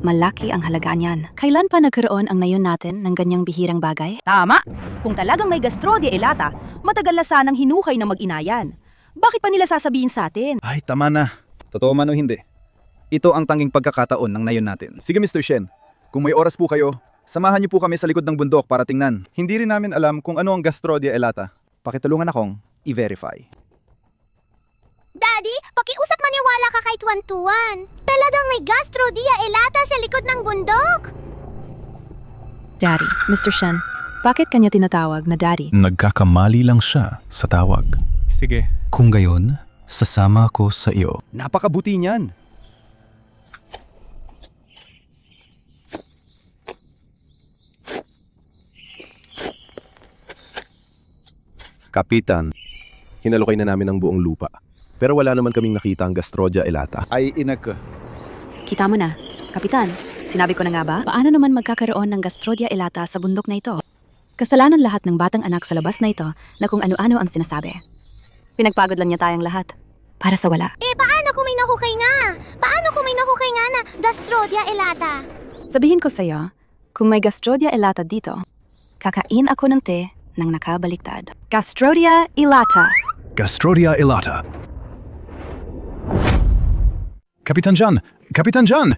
Malaki ang halaga niyan. Kailan pa nagkaroon ang nayon natin ng ganyang bihirang bagay? Tama! Kung talagang may Gastrodia elata, matagal na sanang hinukay ng mag-inayan. Bakit pa nila sasabihin sa atin? Ay, tama na. Totoo man o hindi. Ito ang tanging pagkakataon ng nayon natin. Sige Mr. Shen, kung may oras po kayo, samahan niyo po kami sa likod ng bundok para tingnan. Hindi rin namin alam kung ano ang Gastrodia elata. Pakitulungan akong i-verify. Daddy, pakiusap maniwala ka kay Tuan-Tuan. Talagang may Gastrodia elata sa likod ng bundok. Daddy, Mr. Shen, bakit kanya tinatawag na Daddy? Nagkakamali lang siya sa tawag. Sige. Kung gayon, sasama ko sa iyo. Napakabuti niyan. Kapitan, hinalukay na namin ang buong lupa. Pero wala naman kaming nakita ang Gastrodia elata. Ay, inag. Kita mo na. Kapitan, sinabi ko na nga ba? Paano naman magkakaroon ng Gastrodia elata sa bundok na ito? Kasalanan lahat ng batang anak sa labas na ito na kung ano-ano ang sinasabi. Pinagpagod lang niya tayong lahat. Para sa wala. Paano kung may nahukay nga? Paano kung may nahukay nga na Gastrodia elata? Sabihin ko sa'yo, kung may Gastrodia elata dito, kakain ako ng te ng nakabaliktad. Gastrodia elata. Gastrodia elata. Kapitan Jan! Kapitan Jan!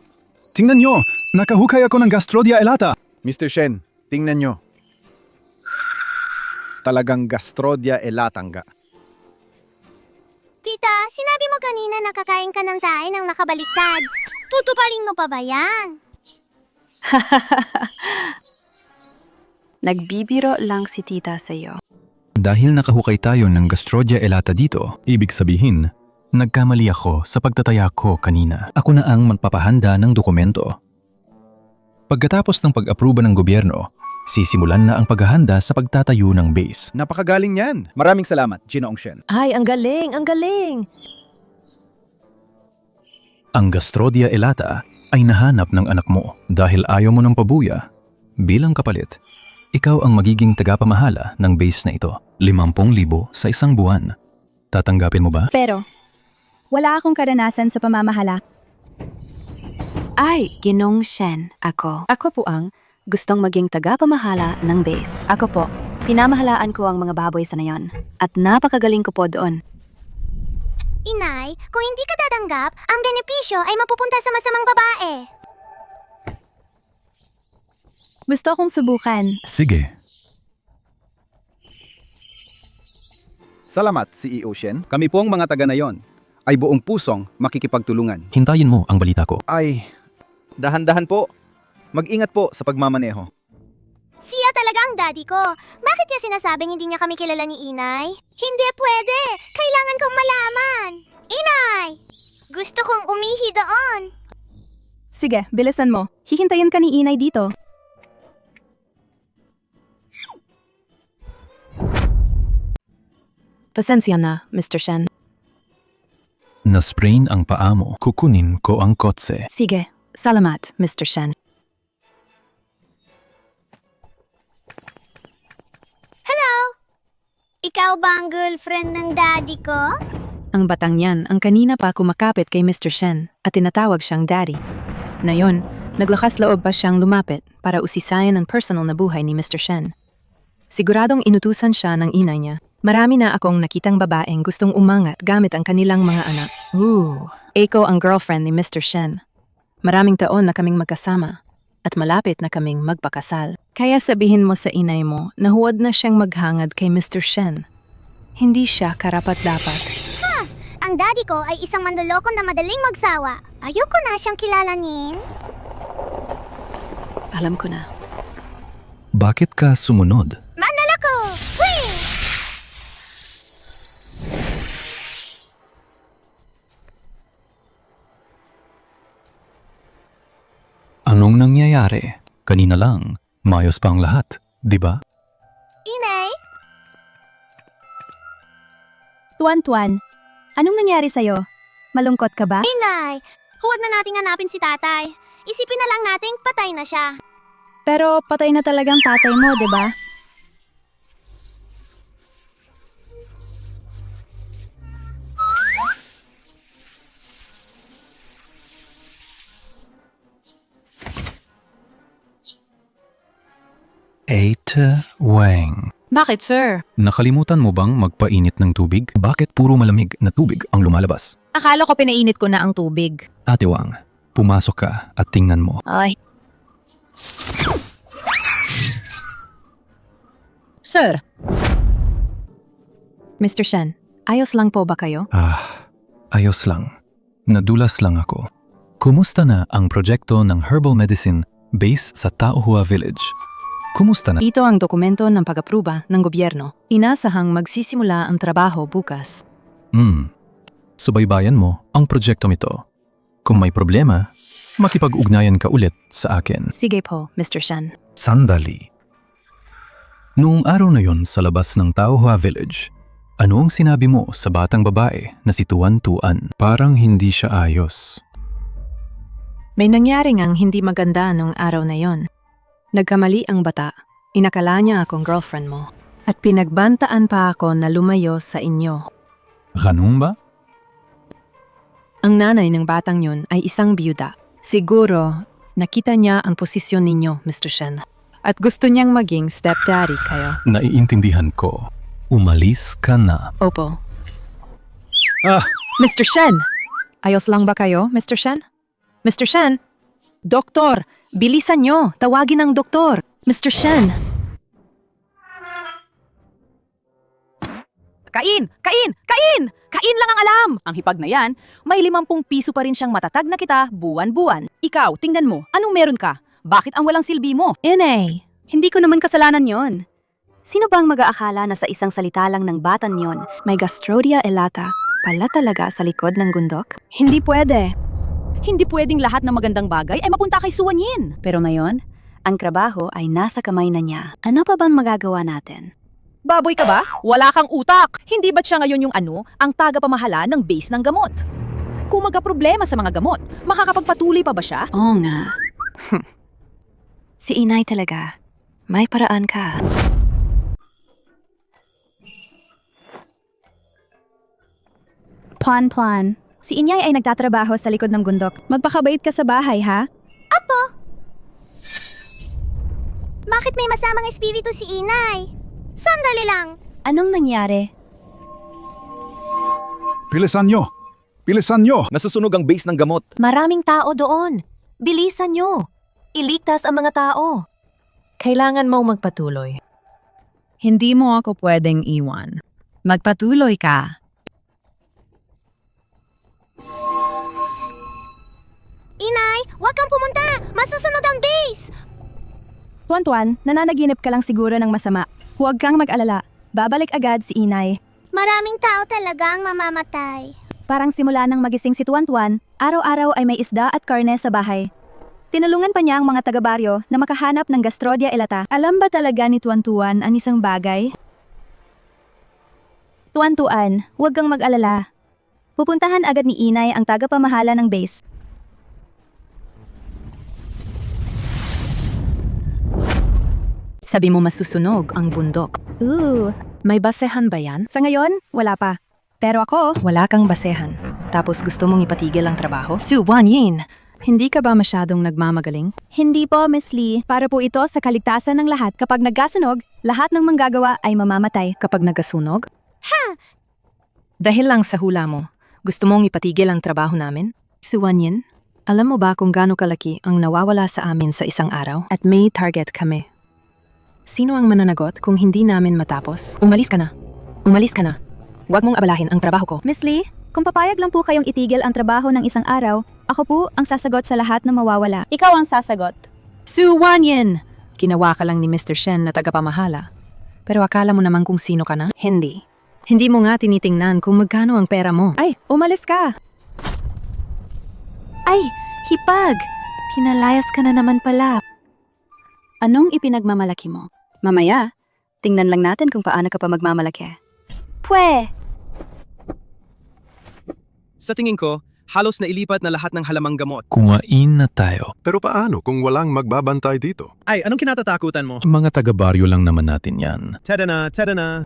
Tingnan nyo! Nakahukay ako ng Gastrodia elata! Mr. Shen, tingnan nyo. Talagang Gastrodia elatangga. Tita, sinabi mo kanina nakakain ka ng tae ng nakabaliktad. Tutuparin mo pa ba yan? Nagbibiro lang si tita sa'yo. Dahil nakahukay tayo ng Gastrodia elata dito, ibig sabihin, nagkamali ako sa pagtataya ko kanina. Ako na ang magpapahanda ng dokumento. Pagkatapos ng pag-aproba ng gobyerno, sisimulan na ang paghahanda sa pagtatayo ng base. Napakagaling niyan. Maraming salamat, Ginoong Shen. Ay, ang galing, ang galing! Ang Gastrodia elata ay nahanap ng anak mo dahil ayaw mo ng pabuya. Bilang kapalit, ikaw ang magiging tagapamahala ng base na ito. 50,000 sa isang buwan. Tatanggapin mo ba? Pero, wala akong karanasan sa pamamahala. Ay, Ginong Shen, ako. Ako po ang gustong maging tagapamahala ng base. Ako po, pinamahalaan ko ang mga baboy sa nayon. At napakagaling ko po doon. Inay, kung hindi ka tatanggap, ang benepisyo ay mapupunta sa masamang babae. Gusto akong subukan. Sige. Salamat, CEO Shen. Kami pong mga taga nayon ay buong pusong makikipagtulungan. Hintayin mo ang balita ko. Ay, dahan-dahan po. Mag-ingat po sa pagmamaneho. Siya talaga ang daddy ko. Bakit niya sinasabing hindi niya kami kilala ni Inay? Hindi pwede. Kailangan kong malaman. Inay! Gusto kong umihi doon. Sige, bilisan mo. Hihintayin ka ni Inay dito. Pasensya na, Mr. Shen. Na-sprain ang paa mo. Kukunin ko ang kotse. Sige, salamat, Mr. Shen. Hello? Ikaw ba ang girlfriend ng daddy ko? Ang batang yan ang kanina pa kumakapit kay Mr. Shen at tinatawag siyang daddy. Ngayon, naglakas loob pa siyang lumapit para usisayan ang personal na buhay ni Mr. Shen. Siguradong inutusan siya ng inay niya. Marami na akong nakitang babaeng gustong umangat gamit ang kanilang mga anak. Eko ang girlfriend ni Mr. Shen. Maraming taon na kaming magkasama at malapit na kaming magpakasal. Kaya sabihin mo sa inay mo na huwag na siyang maghangad kay Mr. Shen. Hindi siya karapat-dapat. Ang daddy ko ay isang manloloko na madaling magsawa. Ayoko na siyang kilalanin. Alam ko na. Bakit ka sumunod? Manlalako! Whee! Anong nangyayari? Kanina lang, mayos pa ang lahat, di ba? Inay! Tuan-tuan, anong nangyari sa'yo? Malungkot ka ba? Inay! Huwag na nating hanapin si tatay. Isipin na lang nating patay na siya. Pero patay na talagang tatay mo, di ba? Wang. Bakit, sir? Nakalimutan mo bang magpainit ng tubig? Bakit puro malamig na tubig ang lumalabas? Akala ko pinainit ko na ang tubig. Ate Wang, pumasok ka at tingnan mo. Ay. Sir, Mr. Shen, ayos lang po ba kayo? Ayos lang. Nadulas lang ako. Kumusta na ang proyekto ng herbal medicine base sa Taohua Village? Kumusta na? Ito ang dokumento ng pag-apruba ng gobyerno. Inasahang magsisimula ang trabaho bukas. Subaybayan mo ang proyektong ito. Kung may problema, makipag-ugnayan ka ulit sa akin. Sige po, Mr. Shen. Sandali. Noong araw na yon sa labas ng Taohua Village, ano ang sinabi mo sa batang babae na si Tuan-Tuan? Parang hindi siya ayos. May nangyari ngang hindi maganda nung araw na yon. Nagkamali ang bata. Inakala niya akong girlfriend mo. At pinagbantaan pa ako na lumayo sa inyo. Ganun ba? Ang nanay ng batang yun ay isang biyuda. Siguro, nakita niya ang posisyon ninyo, Mr. Shen. At gusto niyang maging stepdaddy kayo. Naiintindihan ko. Umalis ka na. Opo. Mr. Shen! Ayos lang ba kayo, Mr. Shen? Mr. Shen? Doktor! Bilisan nyo! Tawagin ang doktor! Mr. Shen! Kain! Kain! Kain! Kain lang ang alam! Ang hipag na yan, may 50 piso pa rin siyang matatag na kita buwan-buwan. Ikaw, tingnan mo, anong meron ka? Bakit ang walang silbi mo? Inay, hindi ko naman kasalanan yon. Sino bang mag-aakala na sa isang salita lang ng batan yon, may Gastrodia elata pala talaga sa likod ng gundok? Hindi pwede. Hindi pwedeng lahat ng magandang bagay ay mapunta kay Suwanyin. Pero ngayon, ang trabaho ay nasa kamay na niya. Ano pa bang magagawa natin? Baboy ka ba? Wala kang utak! Hindi ba't siya ngayon yung ang tagapamahala ng base ng gamot? Kung magka-problema sa mga gamot, makakapagpatuloy pa ba siya? Oo nga. Si Inay talaga. May paraan ka. Plan. Si Inyay ay nagtatrabaho sa likod ng gundok. Magpakabait ka sa bahay, ha? Apo! Bakit may masamang espiritu si Inay? Sandali lang! Anong nangyari? Bilisan nyo! Bilisan nyo! Nasusunog ang base ng gamot. Maraming tao doon. Bilisan nyo. Iligtas ang mga tao. Kailangan mong magpatuloy. hindi mo ako pwedeng iwan. Magpatuloy ka. Inay, huwag kang pumunta! Masusunog ang base! Tuan-tuan, nananaginip ka lang siguro ng masama. Huwag kang mag-alala. Babalik agad si Inay. Maraming tao talaga ang mamamatay. Parang simula nang magising si Tuan-tuan, araw-araw ay may isda at karne sa bahay. Tinulungan pa niya ang mga taga-baryo na makahanap ng Gastrodia elata. Alam ba talaga ni Tuan-tuan ang isang bagay? Tuan-tuan, huwag kang mag-alala. Pupuntahan agad ni Inay ang tagapamahala ng base. Sabi mo masusunog ang bundok. May basehan ba yan? Sa ngayon, wala pa. Pero ako, Wala kang basehan. Tapos gusto mong ipatigil ang trabaho? Su Wanyin, Hindi ka ba masyadong nagmamagaling? Hindi po, Miss Lee. Para po ito sa kaligtasan ng lahat. Kapag nagkasunog, lahat ng manggagawa ay mamamatay. Kapag nagasunog? Dahil lang sa hula mo, gusto mong ipatigil ang trabaho namin? Suwanyin, alam mo ba kung gaano kalaki ang nawawala sa amin sa isang araw? At may target kami. Sino ang mananagot kung hindi namin matapos? Umalis ka na. Umalis ka na. Huwag mong abalahin ang trabaho ko. Miss Lee, kung papayag lang po kayong itigil ang trabaho ng isang araw, ako po ang sasagot sa lahat na mawawala. Ikaw ang sasagot. Suwanyin! Ginawa ka lang ni Mr. Shen na tagapamahala. Pero akala mo naman kung sino ka na? Hindi. Hindi mo nga tinitingnan kung magkano ang pera mo. Ay, umalis ka! Ay, hipag! Pinalayas ka na naman pala. Anong ipinagmamalaki mo? Mamaya, tingnan lang natin kung paano ka pa magmamalaki. Pwe! Sa tingin ko, halos nailipat na lahat ng halamang gamot. Kumain na tayo. Pero paano kung walang magbabantay dito? Ay, anong kinatatakutan mo? Mga taga-baryo lang naman natin yan. Tada na.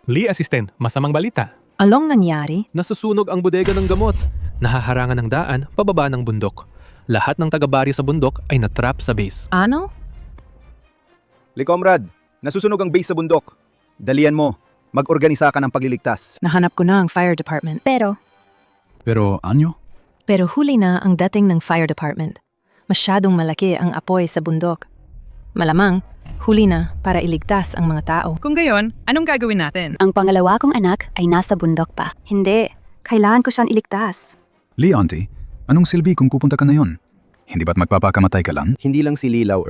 Lee Assistant, masamang balita. Along nangyari? Nasusunog ang bodega ng gamot. Nahaharangan ng daan pababa ng bundok. Lahat ng taga-baryo sa bundok ay natrap sa base. Ano? Likomrad, nasusunog ang base sa bundok. Dalian mo, mag-organisa ka ng pagliligtas. Nahanap ko na ang fire department. Pero, Pero anyo? Pero huli na ang dating ng fire department. Masyadong malaki ang apoy sa bundok. Malamang, huli na para iligtas ang mga tao. Kung gayon, anong gagawin natin? Ang pangalawa kong anak ay nasa bundok pa. Hindi, kailangan ko siyang iligtas. Lee, auntie, anong silbi kung pupunta ka na yon? Hindi ba't magpapakamatay ka lang? Hindi lang si Lilaw,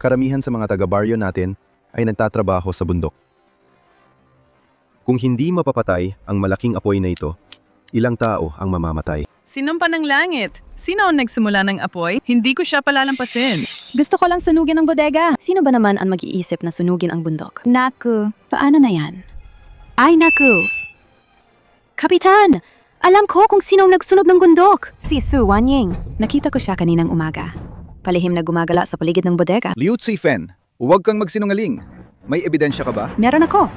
karamihan sa mga taga-baryo natin ay nagtatrabaho sa bundok. Kung hindi mapapatay ang malaking apoy na ito, ilang tao ang mamamatay. Sinumpa ng langit. Sino ang nagsimula ng apoy? Hindi ko siya palalampasin. gusto ko lang sunugin ang bodega. Sino ba naman ang mag-iisip na sunugin ang bundok? Naku, Paano na yan? Ay naku! Kapitan! Alam ko kung sinong nagsunog ng bundok! Si Su Wanying. Nakita ko siya kaninang umaga. Palihim na gumagala sa paligid ng bodega. Liu Fen, huwag kang magsinungaling. May ebidensya ka ba? Meron ako.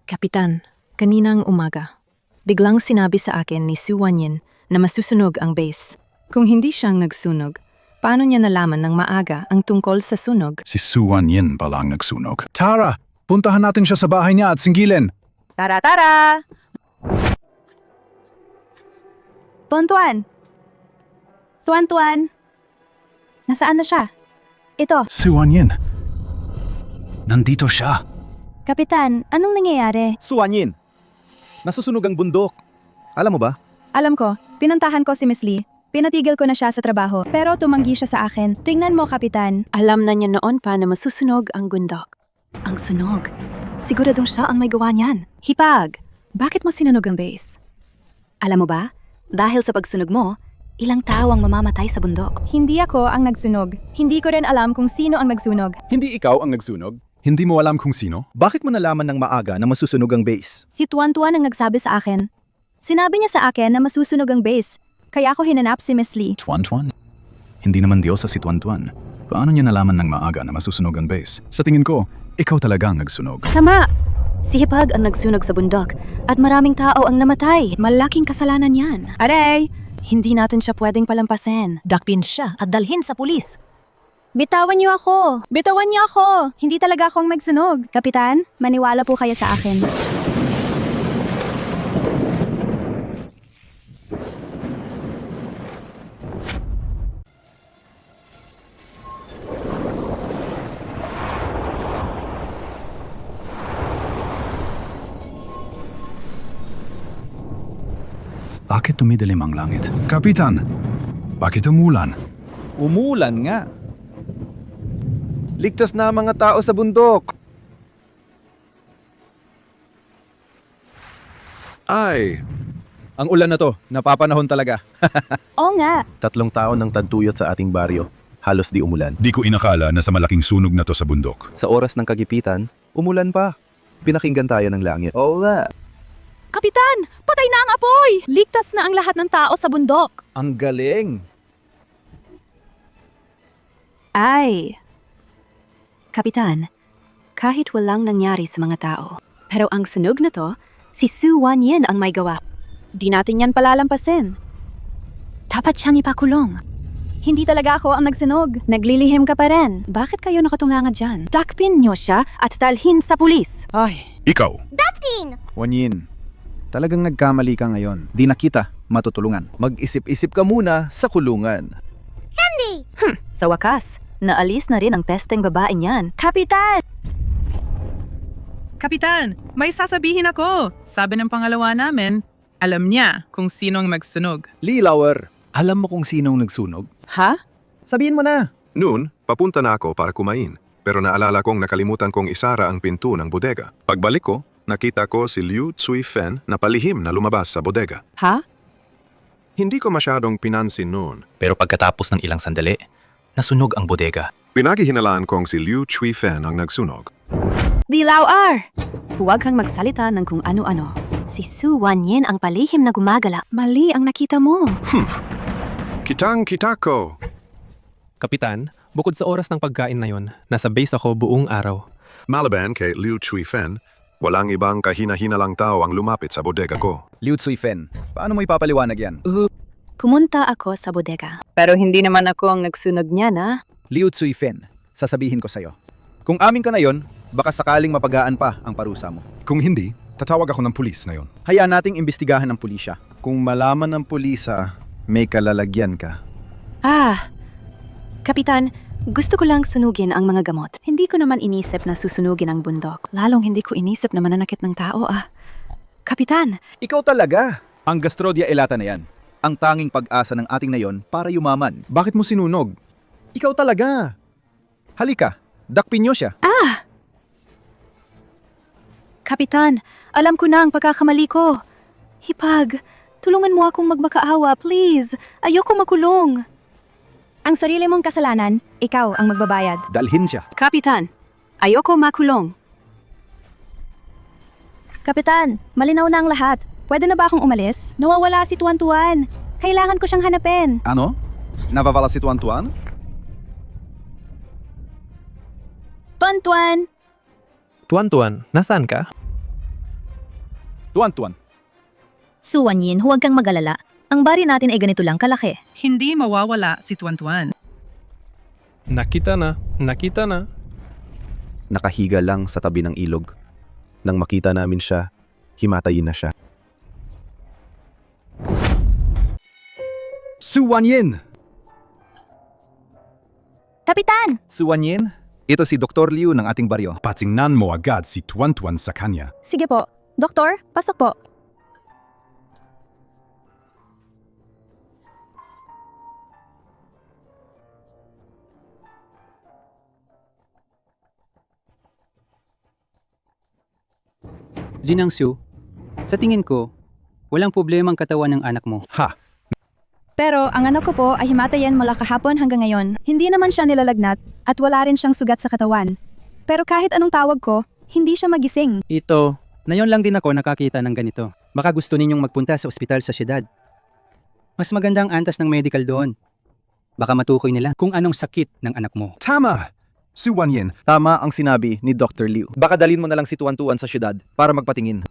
Kapitan, kaninang umaga, biglang sinabi sa akin ni Su Wanyin na masusunog ang base. Kung hindi siyang nagsunog, paano niya nalaman ng maaga ang tungkol sa sunog? Si Suwan Yin pala ang nagsunog. Tara, puntahan natin siya sa bahay niya at singilin. Tara! Tuan-tuan! Tuan-tuan! Nasaan na siya? Ito, Suwan Yin. Nandito siya. Kapitan, anong nangyayari? Suwanyin! Nasusunog ang bundok. Alam mo ba? Alam ko, pinuntahan ko si Miss Lee. Pinatigil ko na siya sa trabaho, pero tumanggi siya sa akin. Tingnan mo, Kapitan. Alam na niya noon pa na masusunog ang bundok. Ang sunog. Siguradong siya ang may gawa niyan. Hipag, bakit mo sinunog ang base? Alam mo ba, dahil sa pagsunog mo, ilang tao ang mamamatay sa bundok. Hindi ako ang nagsunog. Hindi ko rin alam kung sino ang nagsunog. Hindi ikaw ang nagsunog? Hindi mo alam kung sino? Bakit mo nalaman ng maaga na masusunog ang base? Si Tuan-tuan ang nagsabi sa akin. Sinabi niya sa akin na masusunog ang base, kaya ako hinanap si Miss Lee. Tuan-tuan? Hindi naman Diyos sa si Tuan-tuan. Paano niya nalaman ng maaga na masusunog ang base? Sa tingin ko, ikaw talaga ang nagsunog. Tama! Si Hipag ang nagsunog sa bundok at maraming tao ang namatay. Malaking kasalanan yan. Aray! Hindi natin siya pwedeng palampasin. Dakpin siya at dalhin sa pulis. Bitawan niyo ako! Bitawan niyo ako! Hindi talaga akong magsunog. Kapitan, maniwala po kayo sa akin. Bakit tumidilim ang langit? Kapitan, bakit umulan? Umulan nga. Ligtas na ang mga tao sa bundok. Ay, Ang ulan na to, napapanahon talaga. Oo nga. 3 taon ng tagtuyot sa ating baryo. Halos di umulan. Di ko inakala na sa malaking sunog na to sa bundok. Sa oras ng kagipitan, umulan pa. Pinakinggan tayo ng langit. Oo nga. Kapitan! Patay na ang apoy! Ligtas na ang lahat ng tao sa bundok. Ang galing. Ay! Kapitan, kahit walang nangyari sa mga tao, pero ang sunog na to, si Su Wanyin ang may gawa. Di natin yan palalampasin. Dapat siyang ipakulong. Hindi talaga ako ang nagsunog. Naglilihim ka pa rin. Bakit kayo nakatunganga dyan? Takpin niyo siya at dalhin sa pulis. Ay, Ikaw, Daptin! Wanyin. Talagang nagkamali ka ngayon. Di na kita matutulungan. Mag-isip-isip ka muna sa kulungan. Hindi! Sa wakas, naalis na rin ang pesteng babaeng yan. Kapitan! Kapitan, may sasabihin ako. Sabi ng pangalawa namin, alam niya kung sino ang magsunog. Lilawer, alam mo kung sinong nagsunog? Ha? Sabihin mo na. Noon, papunta na ako para kumain. Pero naalala kong nakalimutan kong isara ang pinto ng bodega. Pagbalik ko, nakita ko si Liu Tsui Fen na palihim na lumabas sa bodega. Ha? Hindi ko masyadong pinansin noon. Pero pagkatapos ng ilang sandali, nasunog ang bodega. Pinaghihinalaan kong si Liu Tsui Fen ang nagsunog. Dilawar! Huwag kang magsalita ng kung ano-ano. Si Su Wanyin ang palihim na gumagala. Mali ang nakita mo. Kitang-kita ko! Kapitan, bukod sa oras ng pagkain na yon, nasa base ako buong araw. Maliban kay Liu Tsui Fen, walang ibang kahina-hinalang tao ang lumapit sa bodega ko. Liu Tsui Fen, paano mo ipapaliwanag yan? Pumunta ako sa bodega. Pero hindi naman ako ang nagsunog niya na. Liu Tsui Fen, sasabihin ko sa'yo. Kung amin ka na yon, baka sakaling mapagaan pa ang parusa mo. kung hindi, tatawag ako ng pulis na yon. Hayaan nating imbestigahan ng pulisya. Kung malaman ng pulisa, may kalalagyan ka. Kapitan, gusto ko lang sunugin ang mga gamot. Hindi ko naman inisip na susunugin ang bundok. Lalong hindi ko inisip na mananakit ng tao, Kapitan! Ikaw talaga! Ang gastrodia elata na yan. Ang tanging pag-asa ng ating nayon para yumaman. Bakit mo sinunog? Ikaw talaga! Halika, dakpin niyo siya. Kapitan, alam ko na ang pagkakamali ko. Hipag, tulungan mo akong magmakaawa, please. Ayoko makulong. Ang sarili mong kasalanan, ikaw ang magbabayad. Dalhin siya. Kapitan, ayoko makulong. Kapitan, malinaw na ang lahat. Pwede na ba akong umalis? Nawawala si Tuan-Tuan. Kailangan ko siyang hanapin. Ano? Nawavala si Tuan-Tuan? Tuan-Tuan! Tuan-Tuan, nasaan ka? Tuan-Tuan. Su Wanyin, huwag kang mag-alala. Ang bari natin ay ganito lang kalaki. Hindi mawawala si Tuan-Tuan. Nakita na. Nakahiga lang sa tabi ng ilog. Nang makita namin siya, himatayin na siya. Su Wanyin! Kapitan! Su Wanyin, ito si Dr. Liu ng ating baryo. Patingnan mo agad si Tuan-Tuan sa kanya. Sige po. Doktor, pasok po. Jinangsu, sa tingin ko, walang problema ang katawan ng anak mo. Ha! Pero ang anak ko po ay himatayan mula kahapon hanggang ngayon. Hindi naman siya nilalagnat at wala rin siyang sugat sa katawan. Pero kahit anong tawag ko, hindi siya magising. Ito, ngayon lang din ako nakakita ng ganito. Baka gusto ninyong magpunta sa ospital sa syudad. Mas maganda ang antas ng medical doon. Baka matukoy nila kung anong sakit ng anak mo. Tama! Su Wanyin, Tama ang sinabi ni Dr. Liu. Baka dalhin mo na lang si Tuan-Tuan sa syudad para magpatingin.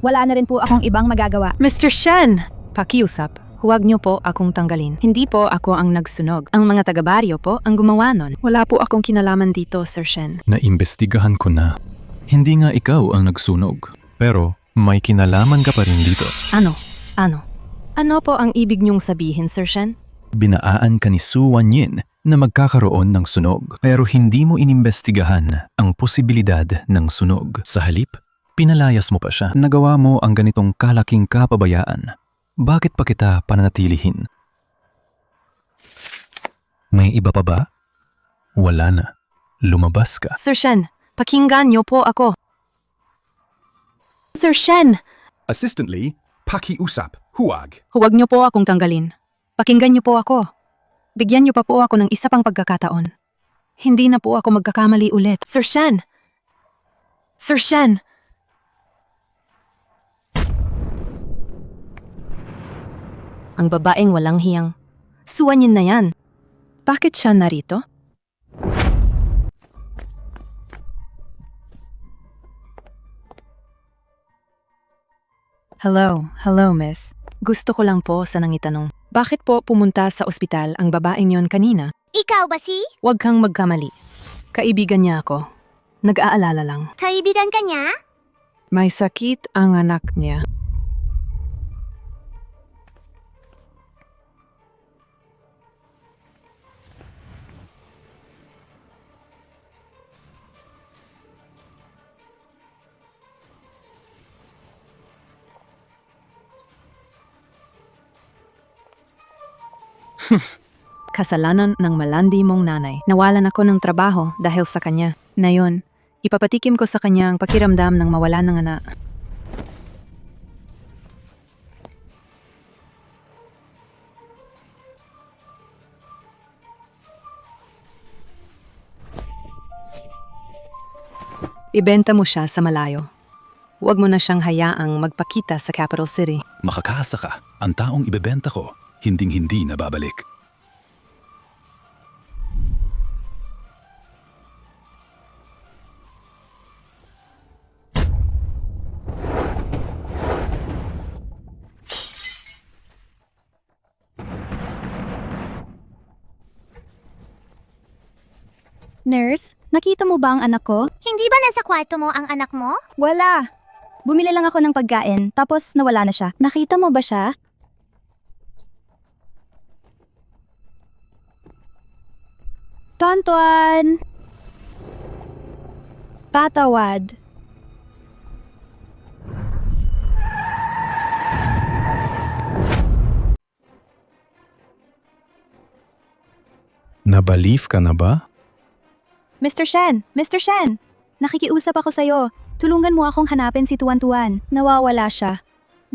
Wala na rin po akong ibang magagawa. Mr. Shen! Pakiusap, huwag niyo po akong tanggalin. Hindi po ako ang nagsunog. Ang mga taga-baryo po ang gumawa nun. Wala po akong kinalaman dito, Sir Shen. Naimbestigahan ko na. Hindi nga ikaw ang nagsunog. Pero may kinalaman ka pa rin dito. Ano? Ano po ang ibig niyong sabihin, Sir Shen? Binaan ka ni Su Wanyin na magkakaroon ng sunog. Pero hindi mo inimbestigahan ang posibilidad ng sunog. Sa halip, pinalayas mo pa siya. Nagawa mo ang ganitong kalaking kapabayaan. Bakit pa kita pananatilihin? May iba pa ba? Wala na. Lumabas ka. Sir Shen, pakinggan niyo po ako. Sir Shen! Assistant Lee, pakiusap, huwag. Huwag niyo po akong tanggalin. Pakinggan niyo po ako. Bigyan niyo pa po ako ng isa pang pagkakataon. Hindi na po ako magkakamali ulit. Sir Shen! Sir Shen! Ang babaeng walang hiyang. Suwanyin na yan. Bakit siya narito? Hello, miss. Gusto ko lang po sanang itanong, bakit po pumunta sa ospital ang babaeng yon kanina? Ikaw ba si? Huwag kang magkamali. Kaibigan niya ako. Nag-aalala lang. Kaibigan ka niya? May sakit ang anak niya. Kasalanan ng malandi mong nanay. Nawalan ako ng trabaho dahil sa kanya. Ngayon, ipapatikim ko sa kanya ang pakiramdam ng mawala ng anak. Ibenta mo siya sa malayo. Huwag mo na siyang hayaang magpakita sa capital city. Makakaasa ka, ang taong ibebenta ko, hinding-hindi na babalik. Nurse, nakita mo ba ang anak ko? Hindi ba nasa kwarto mo ang anak mo? Wala. Bumili lang ako ng pagkain, tapos nawala na siya. Nakita mo ba siya? Tonton! Patawad. Nabalief ka na ba? Mr. Shen! Mr. Shen! Nakikiusap ako sa'yo. Tulungan mo akong hanapin si Tuan-Tuan. Nawawala siya.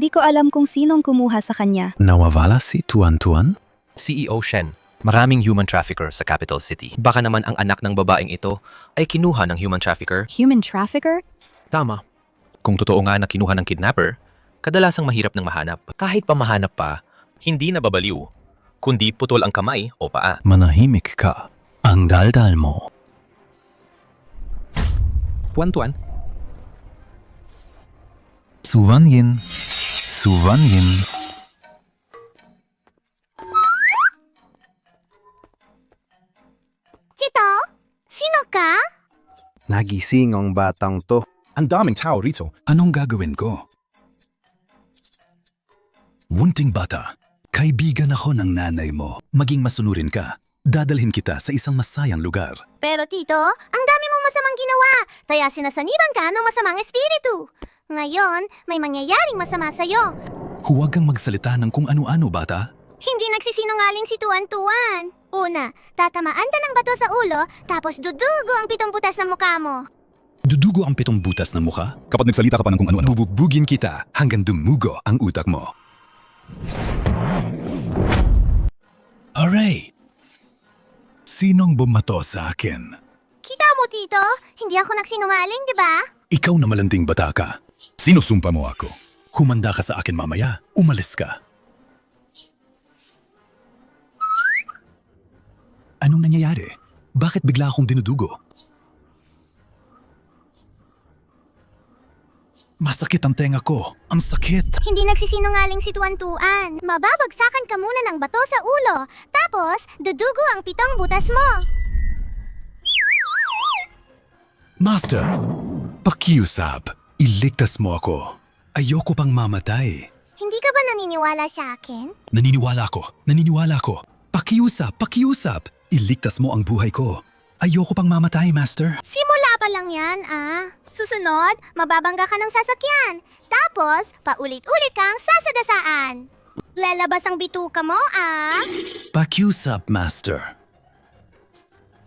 Di ko alam kung sinong kumuha sa kanya. Nawawala si Tuan-Tuan? CEO Shen, maraming human trafficker sa capital city. Baka naman ang anak ng babaeng ito ay kinuha ng human trafficker. Human trafficker? Tama. Kung totoo nga na kinuha ng kidnapper, kadalasang mahirap ng mahanap. Kahit pa mahanap pa, hindi nababaliw, kundi putol ang kamay o paa. Manahimik ka. Ang daldal mo. Tuan-Tuan, Suwanyin. Suwanyin. Chito? Sino ka? Nagising ang batang to. Ang daming tao rito. Anong gagawin ko? Wunting bata, kaibigan ako ng nanay mo. Maging masunurin ka. Dadalhin kita sa isang masayang lugar. Pero tito, ang dami mong masamang ginawa. Kaya sinasaniban ka ng masamang espiritu. Ngayon, may mangyayaring masama sa'yo. Huwag kang magsalita ng kung ano-ano, bata. Hindi nagsisinungaling si Tuan-Tuan. Una, tatamaan ka ng bato sa ulo, tapos dudugo ang 7 butas ng mukha mo. Dudugo ang 7 butas ng mukha? Kapag nagsalita ka pa ng kung ano-ano, bubugbugin kita hanggang dumugo ang utak mo. Aray! Sinong bumato sa akin? Kita mo, tito? Hindi ako nagsinungaling, di ba? Ikaw na malanding bata ka. Sinusumpa mo ako. Humanda ka sa akin mamaya. Umalis ka. Anong nangyayari? Bakit bigla akong dinudugo? Masakit ang tenga ko. Ang sakit. Hindi nagsisinungaling si Tuan-Tuan. Mababagsakan ka muna ng bato sa ulo, tapos dudugo ang 7 butas mo. Master, pakiusap. Iligtas mo ako. Ayoko pang mamatay. Hindi ka ba naniniwala sa akin? Naniniwala ko. Naniniwala ko. Pakiusap. Pakiusap. Iligtas mo ang buhay ko. Ayoko pang mamatay, Master. Simula pa lang yan, ah. Susunod, mababangga ka ng sasakyan. Tapos, paulit-ulit kang sasadasaan. Lalabas ang bituka mo, ah. Pakiusap, Master.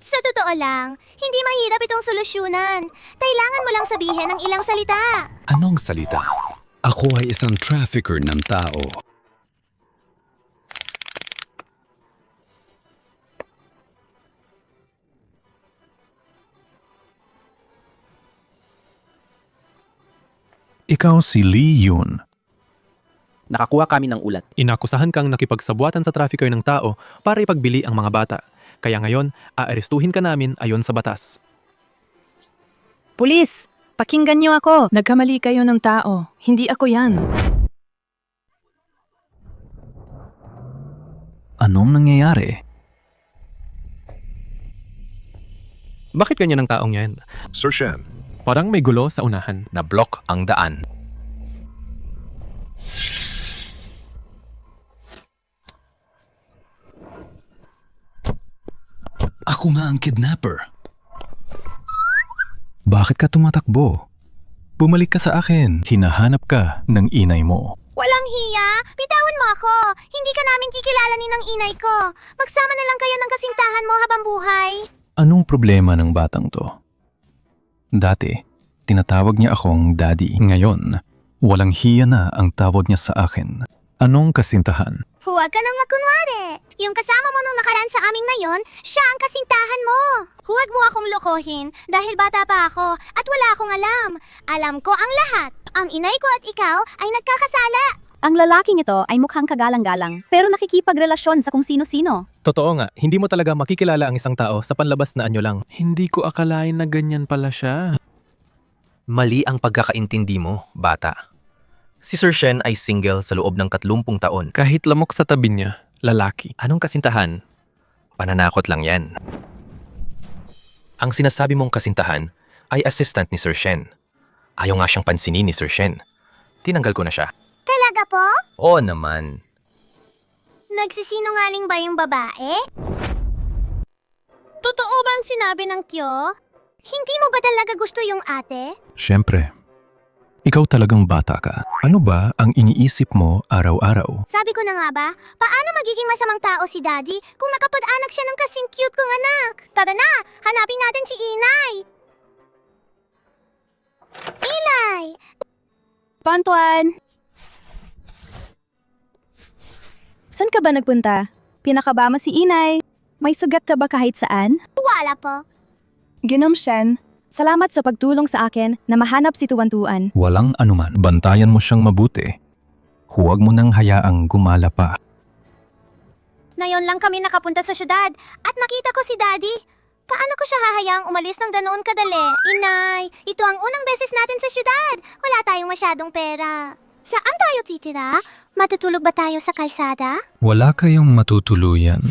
Sa totoo lang, hindi mahirap itong solusyonan. Kailangan mo lang sabihin ng ilang salita. Anong salita? Ako ay isang trafficker ng tao. Ikaw si Lee Yun. Nakakuha kami ng ulat. Inakusahan kang nakipagsabuatan sa trafficker ng tao para ipagbili ang mga bata. Kaya ngayon, aarestuhin ka namin ayon sa batas. Pulis! Pakinggan niyo ako. Nagkamali kayo ng tao. Hindi ako yan. Anong nangyayari? Bakit ganyan ang taong yan? Sir Shen, Parang may gulo sa unahan. na-block ang daan. Ako nga ang kidnapper. Bakit ka tumatakbo? Bumalik ka sa akin. Hinahanap ka ng inay mo. Walang hiya! Bitawan mo ako! Hindi ka namin kikilalanin ng inay ko! Magsama na lang kayo ng kasintahan mo habang buhay! Anong problema ng batang to? Dati, tinatawag niya akong daddy. Ngayon, walang hiya na ang tawag niya sa akin. Anong kasintahan? Huwag ka nang makunwari! Yung kasama mo nung nakaraan sa amin ngayon, siya ang kasintahan mo! Huwag mo akong lokohin dahil bata pa ako at wala akong alam. Alam ko ang lahat. Ang inay ko at ikaw ay nagkakasala. Ang lalaking ito ay mukhang kagalang-galang, pero nakikipagrelasyon sa kung sino-sino. Totoo nga, hindi mo talaga makikilala ang isang tao sa panlabas na anyo lang. Hindi ko akalain na ganyan pala siya. Mali ang pagkakaintindi mo, bata. Si Sir Shen ay single sa loob ng 30 taon. Kahit lamok sa tabi niya, lalaki. Anong kasintahan? Pananakot lang yan. Ang sinasabi mong kasintahan ay assistant ni Sir Shen. Ayaw nga siyang pansinin ni Sir Shen. Tinanggal ko na siya. Talaga po? Oo naman. Nagsisinungaling ba yung babae? Totoo bang sinabi ng Kyo? Hindi mo ba talaga gusto yung ate? Siyempre, ikaw talagang bata ka. Ano ba ang iniisip mo araw-araw? Sabi ko na nga ba, paano magiging masamang tao si Daddy kung nakapag-anak siya ng kasing cute kong anak? Tara na, hanapin natin si Inay! Inay! Pantuan! Saan ka ba nagpunta? Pinakaba mo si Inay. May sugat ka ba kahit saan? Wala po. Ginom Shen, salamat sa pagtulong sa akin na mahanap si Tuan-Tuan. Walang anuman. Bantayan mo siyang mabuti. Huwag mo nang hayaang gumala pa. Ngayon lang kami nakapunta sa syudad at nakita ko si Daddy. Paano ko siya hahayaang umalis ng ganoon kadali? Inay, ito ang unang beses natin sa syudad. Wala tayong masyadong pera. Saan tayo titira? Matutulog ba tayo sa kalsada? Wala kayong matutuluyan.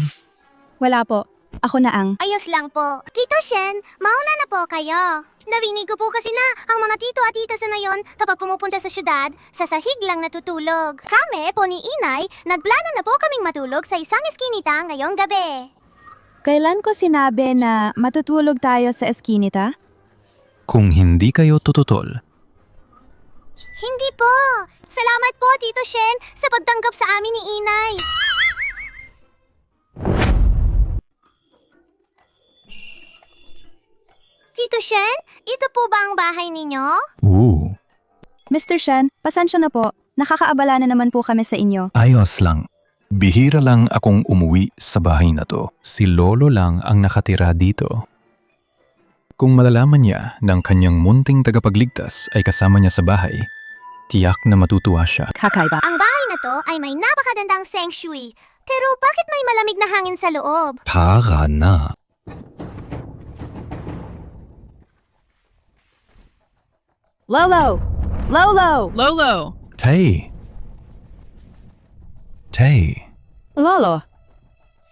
Wala po. Ako na ang. Ayos lang po. Tito Shen, mauna na po kayo. Narinig ko po kasi na ang mga tito at tita sa ngayon kapag pumupunta sa syudad, sa sahig lang natutulog. Kami po ni Inay, nagplano na po kaming matulog sa isang eskinita ngayong gabi. Kailan ko sinabi na matutulog tayo sa eskinita? Kung hindi kayo tututol, Hindi po. Salamat po, Tito Shen, sa pagtanggap sa amin ni Inay. Tito Shen, ito po ba ang bahay ninyo? Mr. Shen, pasensya na po. Nakakaabala na naman po kami sa inyo. ayos lang. Bihira lang akong umuwi sa bahay na to. Si Lolo lang ang nakatira dito. Kung malalaman niya ng kanyang munting tagapagligtas ay kasama niya sa bahay, tiyak na matutuwa siya. Kakaiba. Ang bahay na to ay may napakagandang feng shui. Pero bakit may malamig na hangin sa loob? Para na. Lolo! Lolo! Lolo! Tay. Lolo,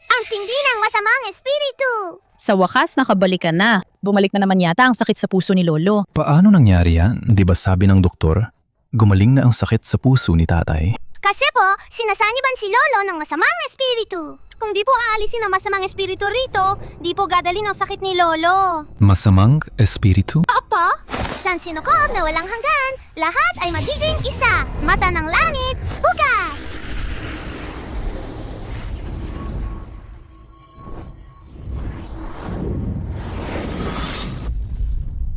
Ang tindi ng masamang espiritu! sa wakas nakabalik ka na. Bumalik na naman yata ang sakit sa puso ni Lolo. Paano nangyari yan? Di ba sabi ng doktor, gumaling na ang sakit sa puso ni tatay? Kasi po, sinasaniban si Lolo ng masamang espiritu. Kung di po aalisin ang masamang espiritu rito, di po gadalin ang sakit ni Lolo. Masamang espiritu? Opo, isang sinukob na walang hanggan, lahat ay magiging isa. Mata ng langit, bukas!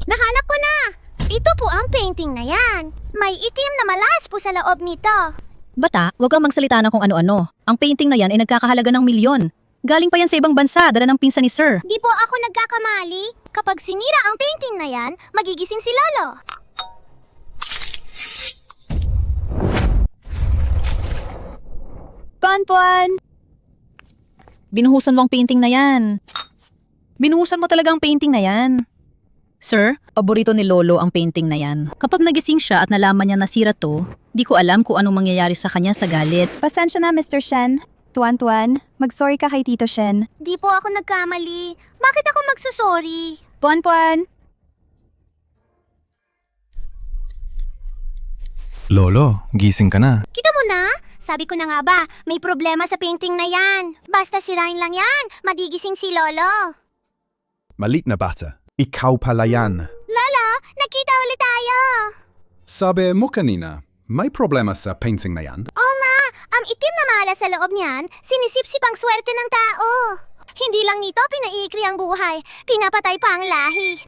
Nahanap ko na! Ito po ang painting na yan. May itim na malas po sa loob nito. Bata, huwag kang magsalita na kung ano-ano. Ang painting na yan ay nagkakahalaga ng milyon. Galing pa yan sa ibang bansa, dala ng pinsan ni Sir. Di po ako nagkakamali. Kapag sinira ang painting na yan, magigising si Lolo. Puan-puan! Binuhusan mo ang painting na yan. Binuhusan mo talaga ang painting na yan. Sir, paborito ni Lolo ang painting na yan. Kapag nagising siya at nalaman niya nasira to, di ko alam kung anong mangyayari sa kanya sa galit. Pasensya na, Mr. Shen. Tuan-tuan, mag-sorry ka kay Tito Shen. Di po ako nagkamali. Bakit ako magsusorry? Puan-puan! Lolo, gising ka na. Kita mo na? Sabi ko na nga ba, may problema sa painting na yan. Basta sirain lang yan, magigising si Lolo. Malit na bata. Ikaw pala yan. Lolo, nakita ulit tayo. Sabi mo kanina, may problema sa painting na yan? Oo nga, ang itim na mala sa loob niyan, sinisip-sip ang swerte ng tao. Hindi lang nito pinaiikli ang buhay, pinapatay pa ang lahi.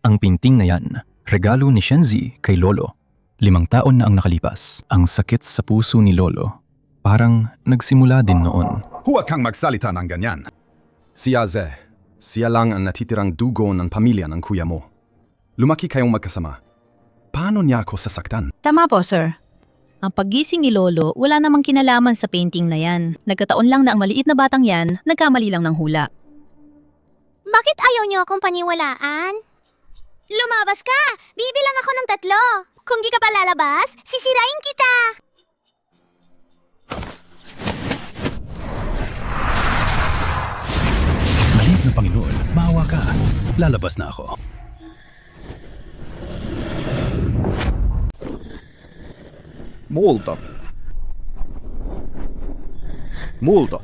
Ang painting na yan, regalo ni Shenzi kay Lolo. 5 taon na ang nakalipas. Ang sakit sa puso ni Lolo, parang nagsimula din noon. Huwag kang magsalita ng ganyan. Si Aze, siya lang ang natitirang dugo ng pamilya ng kuya mo. Lumaki kayong magkasama. Paano niya ako sasaktan? Tama po, sir. Ang paggising ni Lolo, wala namang kinalaman sa painting na yan. Nagkataon lang na ang maliit na batang yan, nagkamali lang ng hula. Bakit ayaw niyo akong paniwalaan? Lumabas ka! Bibilang ako ng 3. Kung di ka pa lalabas, sisirain kita! Maliit na Panginoon, maawa ka. Lalabas na ako. Molto. Molto.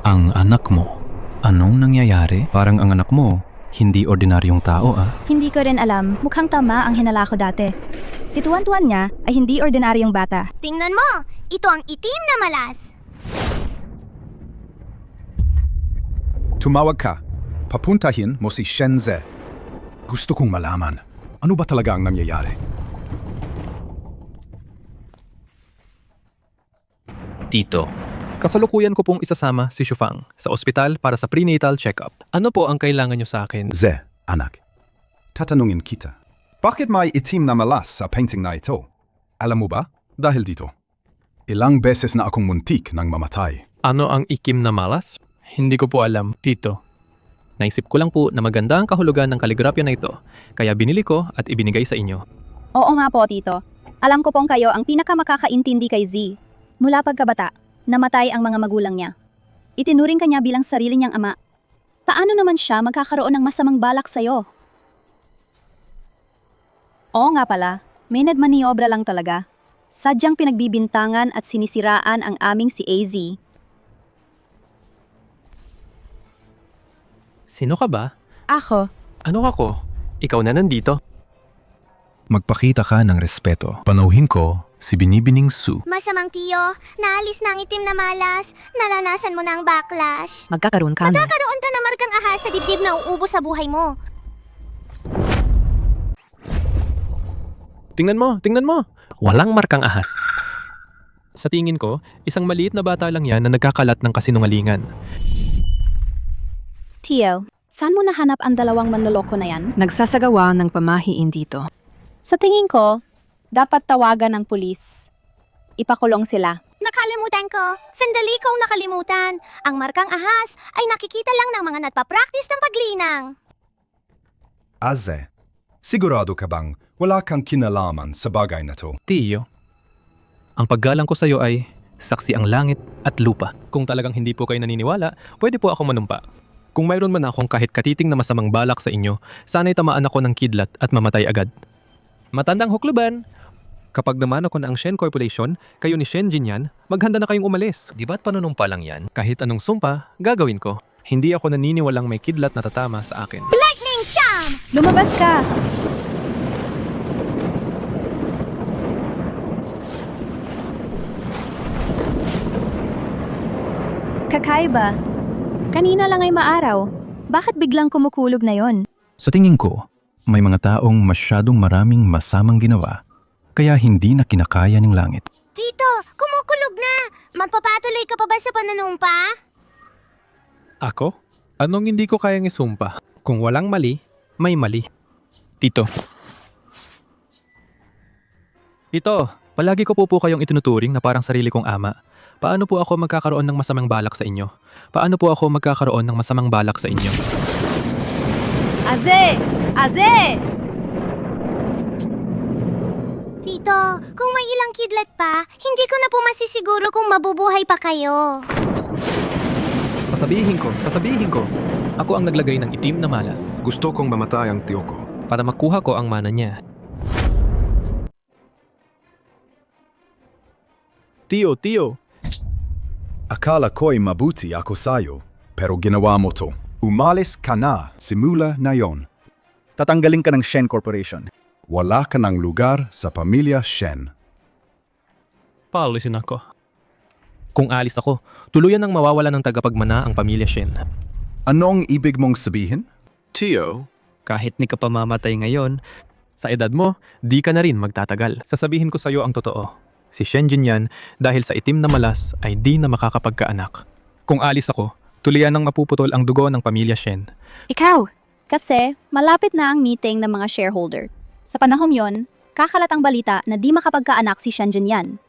Ang anak mo, anong nangyayari? Parang ang anak mo, hindi ordinaryong tao Hindi ko rin alam. Mukhang tama ang hinala ko dati. Si Tuan-tuan niya ay hindi ordinaryong bata. Tingnan mo, ito ang itim na malas. Tumawag ka. Papuntahin mo si Shenze. Gusto kong malaman, ano ba talaga ang nangyayari? Tito, Kasalukuyan ko pong isasama si Shufang sa ospital para sa prenatal check-up. Ano po ang kailangan niyo sa akin? Ze, anak. Tatanungin kita. Bakit may itim na malas sa painting na ito? Alam mo ba? Dahil dito. Ilang beses na akong muntik nang mamatay. Ano ang ikim na malas? Hindi ko po alam, Tito. Naisip ko lang po na maganda ang kahulugan ng kaligrafya na ito, kaya binili ko at ibinigay sa inyo. Oo nga po, Tito. Alam ko pong kayo ang pinakamakakaintindi kay Z. Mula pagkabata, namatay ang mga magulang niya. Itinuring kanya bilang sarili niyang ama. Paano naman siya magkakaroon ng masamang balak sa'yo? Oo nga pala, may maniobra lang talaga. Sadyang pinagbibintangan at sinisiraan ang aming si AZ. Sino ka ba? Ako. Ano ako? Ikaw na nandito? Magpakita ka ng respeto. Panauhin ko si Binibining Su. Masamang tiyo, naalis na ang itim na malas, naranasan mo na ang backlash. Magkakaroon ka na. Magkakaroon ka na markang ahas sa dibdib na uubos sa buhay mo. Tingnan mo! Walang markang ahas. Sa tingin ko, isang maliit na bata lang yan na nagkakalat ng kasinungalingan. Tio, saan mo nahanap ang 2 manloloko na yan? Nagsasagawa ng pamahiin dito. Sa tingin ko, dapat tawagan ng pulis. Ipakulong sila. Nakalimutan ko. Sandali kong nakalimutan. Ang markang ahas ay nakikita lang ng mga nagpa-practice ng paglinang. Aze, sigurado ka bang wala kang kinalaman sa bagay na to? Tiyo, ang paggalang ko sa iyo ay saksi ang langit at lupa. Kung talagang hindi po kayo naniniwala, pwede po ako manumpa. Kung mayroon man akong kahit katiting na masamang balak sa inyo, sana'y tamaan ako ng kidlat at mamatay agad. Matandang hukluban! Kapag naman ako na ang Shen Corporation, kayo ni Shen Jin yan, maghanda na kayong umalis. Di ba't panunumpa lang yan? Kahit anong sumpa, gagawin ko. Hindi ako naniniwalang may kidlat na tatama sa akin. Lightning Charm! Lumabas ka! Kakaiba. Kanina lang ay maaraw. Bakit biglang kumukulog na yon? Sa tingin ko, may mga taong masyadong maraming masamang ginawa, kaya hindi na kinakaya ng langit. Tito, kumukulog na! Magpapatuloy ka pa ba sa pananumpa? Ako? Anong hindi ko kayang isumpa? Kung walang mali, may mali. Tito. Tito, palagi ko po kayong itinuturing na parang sarili kong ama. Paano po ako magkakaroon ng masamang balak sa inyo? Paano po ako magkakaroon ng masamang balak sa inyo? Aze! Aze! Tito, kung may ilang kidlat pa, hindi ko na po masisiguro kung mabubuhay pa kayo. Sasabihin ko. Ako ang naglagay ng itim na malas Gusto kong mamatay ang tiyo ko. para makuha ko ang mana niya. Tio. Akala ko'y mabuti ako sa'yo, pero ginawa mo to. Umalis ka na, simula na yon. Tatanggalin ka ng Shen Corporation. Wala ka ng lugar sa pamilya Shen. Paalisin ako. Kung alis ako, tuluyan ng mawawala ng tagapagmana ang pamilya Shen. Anong ibig mong sabihin? Tio, kahit ni ka pa mamatay ngayon, sa edad mo, di ka na rin magtatagal. Sasabihin ko sa'yo ang totoo. Si Shen Jinyan, dahil sa itim na malas, ay di na makakapagkaanak. Kung alis ako, tuluyan ng mapuputol ang dugo ng pamilya Shen. Ikaw! Kasi malapit na ang meeting ng mga shareholder. Sa panahong yon, kakalat ang balita na di makapagkaanak si Shen Jinyan.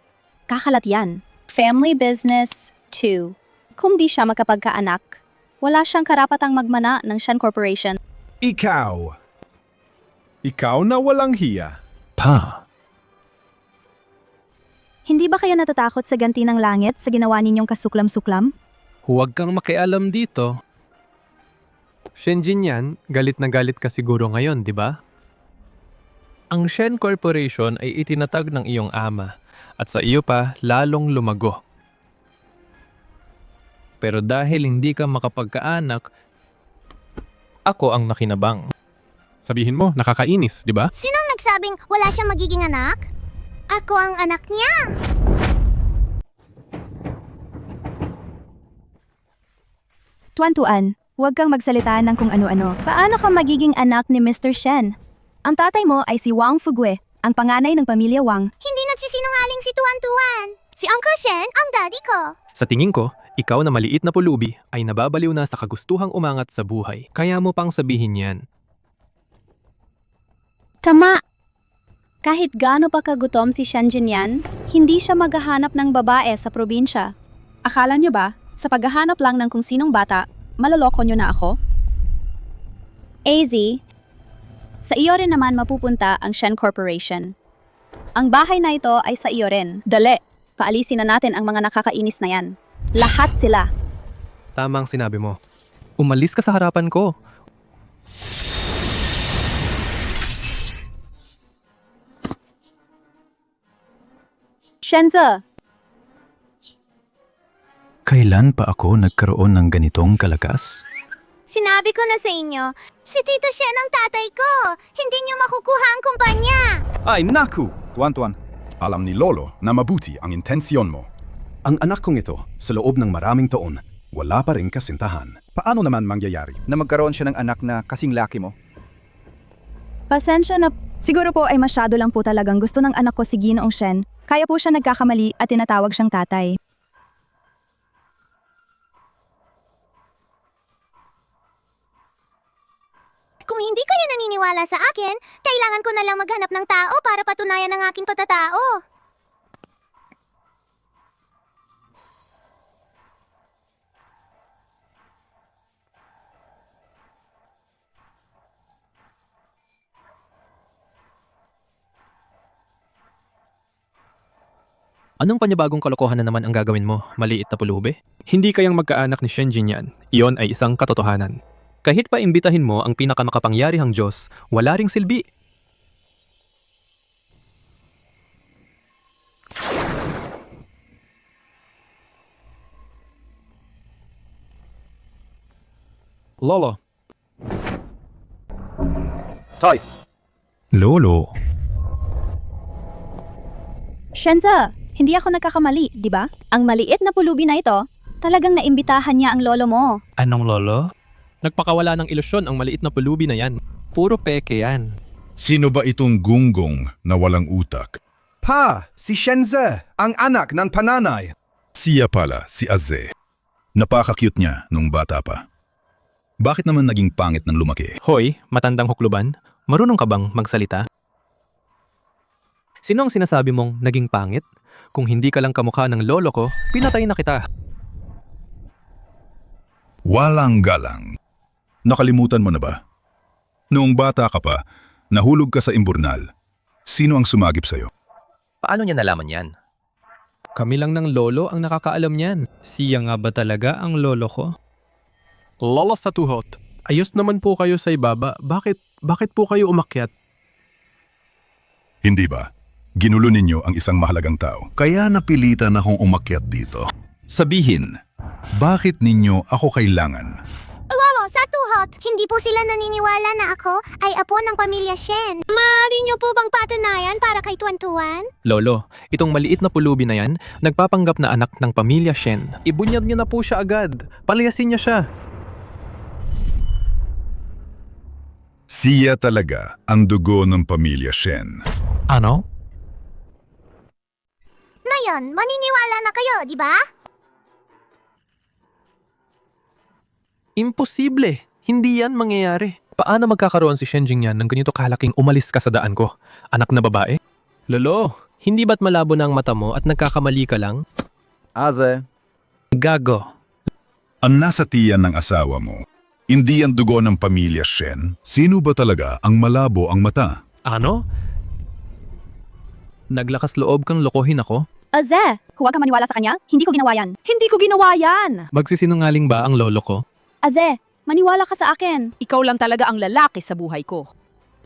Kakalat yan. Family business 2. Kung di siya makapagkaanak, wala siyang karapatang magmana ng Shen Corporation. Ikaw na walang hiya. Pa, Hindi ba kayo natatakot sa ganti ng langit sa ginawa ninyong kasuklam-suklam? Huwag kang makialam dito. Shen Jinyan, galit na galit ka siguro ngayon, di ba? Ang Shen Corporation ay itinatag ng iyong ama at sa iyo pa lalong lumago. Pero dahil hindi ka makapagkaanak, ako ang nakinabang. Sabihin mo, nakakainis, di ba? Sinong nagsabing wala siyang magiging anak? Ako ang anak niya. Tuan-tuan, huwag kang magsalita ng kung ano-ano. Paano ka magiging anak ni Mr. Shen? Ang tatay mo ay si Wang Fugue, ang panganay ng pamilya Wang. Hindi nagsisinungaling si Tuan-Tuan. Si Uncle Shen ang daddy ko. Sa tingin ko, ikaw na maliit na pulubi ay nababaliw na sa kagustuhang umangat sa buhay. Kaya mo pang sabihin yan. Tama! Kahit gaano pa kagutom si Shen Jinyan, hindi siya maghahanap ng babae sa probinsya. Akala niyo ba, sa paghahanap lang ng kung sinong bata, maloloko niyo na ako? AZ, sa iyo rin naman mapupunta ang Shen Corporation. Ang bahay na ito ay sa iyo rin. Dali, paalisin na natin ang mga nakakainis na yan. Lahat sila. Tamang sinabi mo. Umalis ka sa harapan ko. Shenze, kailan pa ako nagkaroon ng ganitong kalakas? Sinabi ko na sa inyo, si Tito Shen ang tatay ko. Hindi niyo makukuha ang kumpanya. Ay naku! Tuan-tuan, alam ni Lolo na mabuti ang intensyon mo. Ang anak kong ito, sa loob ng maraming taon, wala pa rin kasintahan. Paano naman mangyayari? Na magkaroon siya ng anak na kasing laki mo. pasensya na. Siguro po ay masyado lang po talagang gusto ng anak ko si Ginoong Shen. Kaya po siya nagkakamali at tinatawag siyang tatay. Kung hindi kayo naniniwala sa akin, kailangan ko na lang maghanap ng tao para patunayan ang aking pagkatao. Anong panyabagong kalokohan na naman ang gagawin mo, maliit na pulubi? Hindi kayang magkaanak ni Shen Jinyan. Iyon ay isang katotohanan. Kahit pa imbitahin mo ang pinakamakapangyarihang Diyos, wala ring silbi. Lolo. Tay! Lolo, Shenze, hindi ako nagkakamali, di ba? Ang maliit na pulubi na ito, talagang naimbitahan niya ang lolo mo. Anong lolo? Nagpakawala ng ilusyon ang maliit na pulubi na yan. Puro peke yan. Sino ba itong gunggong na walang utak? Pa, si Shenze, ang anak ng pananay. Siya pala, si Aze. Napaka-cute niya nung bata pa. Bakit naman naging pangit ng lumaki? Hoy, matandang hukluban, marunong ka bang magsalita? Sino ang sinasabi mong naging pangit? Kung hindi ka lang kamukha ng lolo ko, pinatay na kita. Walang galang. Nakalimutan mo na ba? Noong bata ka pa, nahulog ka sa imburnal. Sino ang sumagip sa'yo? Paano niya nalaman yan? Kami lang ng lolo ang nakakaalam niyan. Siya nga ba talaga ang lolo ko? Lolo sa tuhot. Ayos naman po kayo sa ibaba. Bakit po kayo umakyat? Hindi ba? Ginulo ninyo ang isang mahalagang tao. Kaya napilitan akong umakyat dito. Sabihin, bakit ninyo ako kailangan? Lolo, sa tuhot, hindi po sila naniniwala na ako ay apo ng pamilya Shen. Maaari niyo po bang patunayan para kay Tuan-Tuan? Lolo, itong maliit na pulubi na yan, nagpapanggap na anak ng pamilya Shen. Ibunyag niya na po siya agad. Palayasin niya siya. Siya talaga ang dugo ng pamilya Shen. Ano? Ngayon, maniniwala na kayo, di ba? Imposible. Hindi yan mangyayari. Paano magkakaroon si Shenjing yan ng ganito kahalaking umalis ka sa daan ko? Anak na babae? Lolo, hindi ba't malabo na ang mata mo at nagkakamali ka lang? Aze. Gago. Ang nasa tiyan ng asawa mo, hindi ang dugo ng pamilya Shen. Sino ba talaga ang malabo ang mata? Ano? Naglakas loob kang lokohin ako? Aze, huwag ka maniwala sa kanya. Hindi ko ginawa yan. Hindi ko ginawa yan! Magsisinungaling ba ang lolo ko? Aze, maniwala ka sa akin. Ikaw lang talaga ang lalaki sa buhay ko.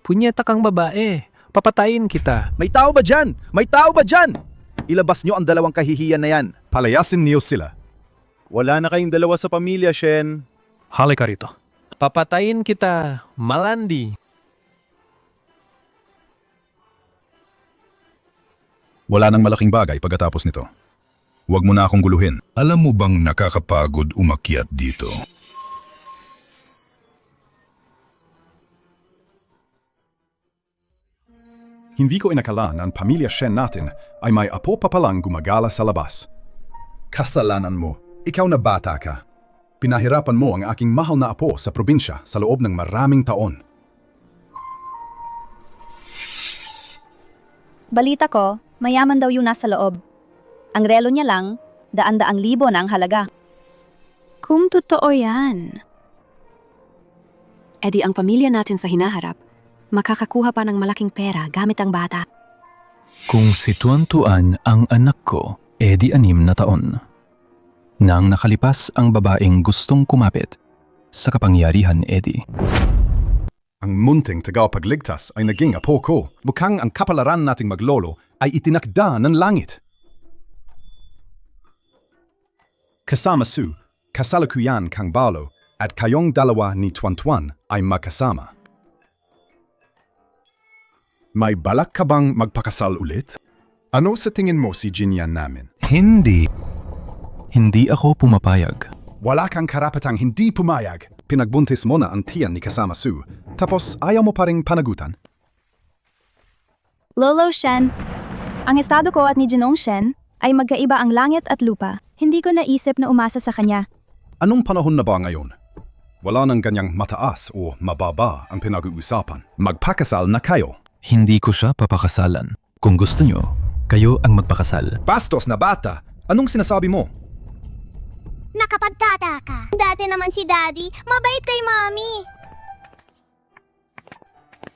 Punyeta kang babae. Papatayin kita. May tao ba dyan? May tao ba dyan? Ilabas nyo ang dalawang kahihiyan na yan. Palayasin niyo sila. Wala na kayong dalawa sa pamilya, Shen. Halika rito. Papatayin kita, Malandi. Wala nang malaking bagay pagkatapos nito. Huwag mo na akong guluhin. Alam mo bang nakakapagod umakyat dito? Hindi ko inakala na ang pamilya Shen natin ay may apo pa palang gumagala sa labas. Kasalanan mo. Ikaw na bata ka. Pinahirapan mo ang aking mahal na apo sa probinsya sa loob ng maraming taon. Balita ko, mayaman daw yung nasa loob. Ang relo niya lang, daan-daang libo na ang halaga. Kung totoo yan, edi ang pamilya natin sa hinaharap, makakakuha pa ng malaking pera gamit ang bata. Kung si Tuan-Tuan ang anak ko, edi 6 na taon. Nang nakalipas ang babaeng gustong kumapit sa kapangyarihan, edi. Ang munting tagapagligtas ay naging apo ko. Mukhang ang kapalaran nating maglolo ay itinakda ng langit. Kasama Su, kasalukuyan kang Balo, at kayong dalawa ni Tuan-Tuan ay magkasama. May balak ka bang magpakasal ulit? Ano sa tingin mo si Jinyan namin? Hindi. Hindi ako pumapayag. Wala kang karapatang hindi pumayag. Pinagbuntis mo na ang tiyan ni kasama Su, tapos ayaw mo pa ring panagutan. Lolo Shen, ang estado ko at ni Jinong Shen ay magkaiba ang langit at lupa. Hindi ko naisip na umasa sa kanya. Anong panahon na ba ngayon? Wala nang ganyang mataas o mababa ang pinag-uusapan. Magpakasal na kayo. Hindi ko siya papakasalan. Kung gusto nyo, kayo ang magpakasal. Bastos na bata! Anong sinasabi mo? Nakapagtata ka. Dati naman si Daddy, mabait kay Mommy.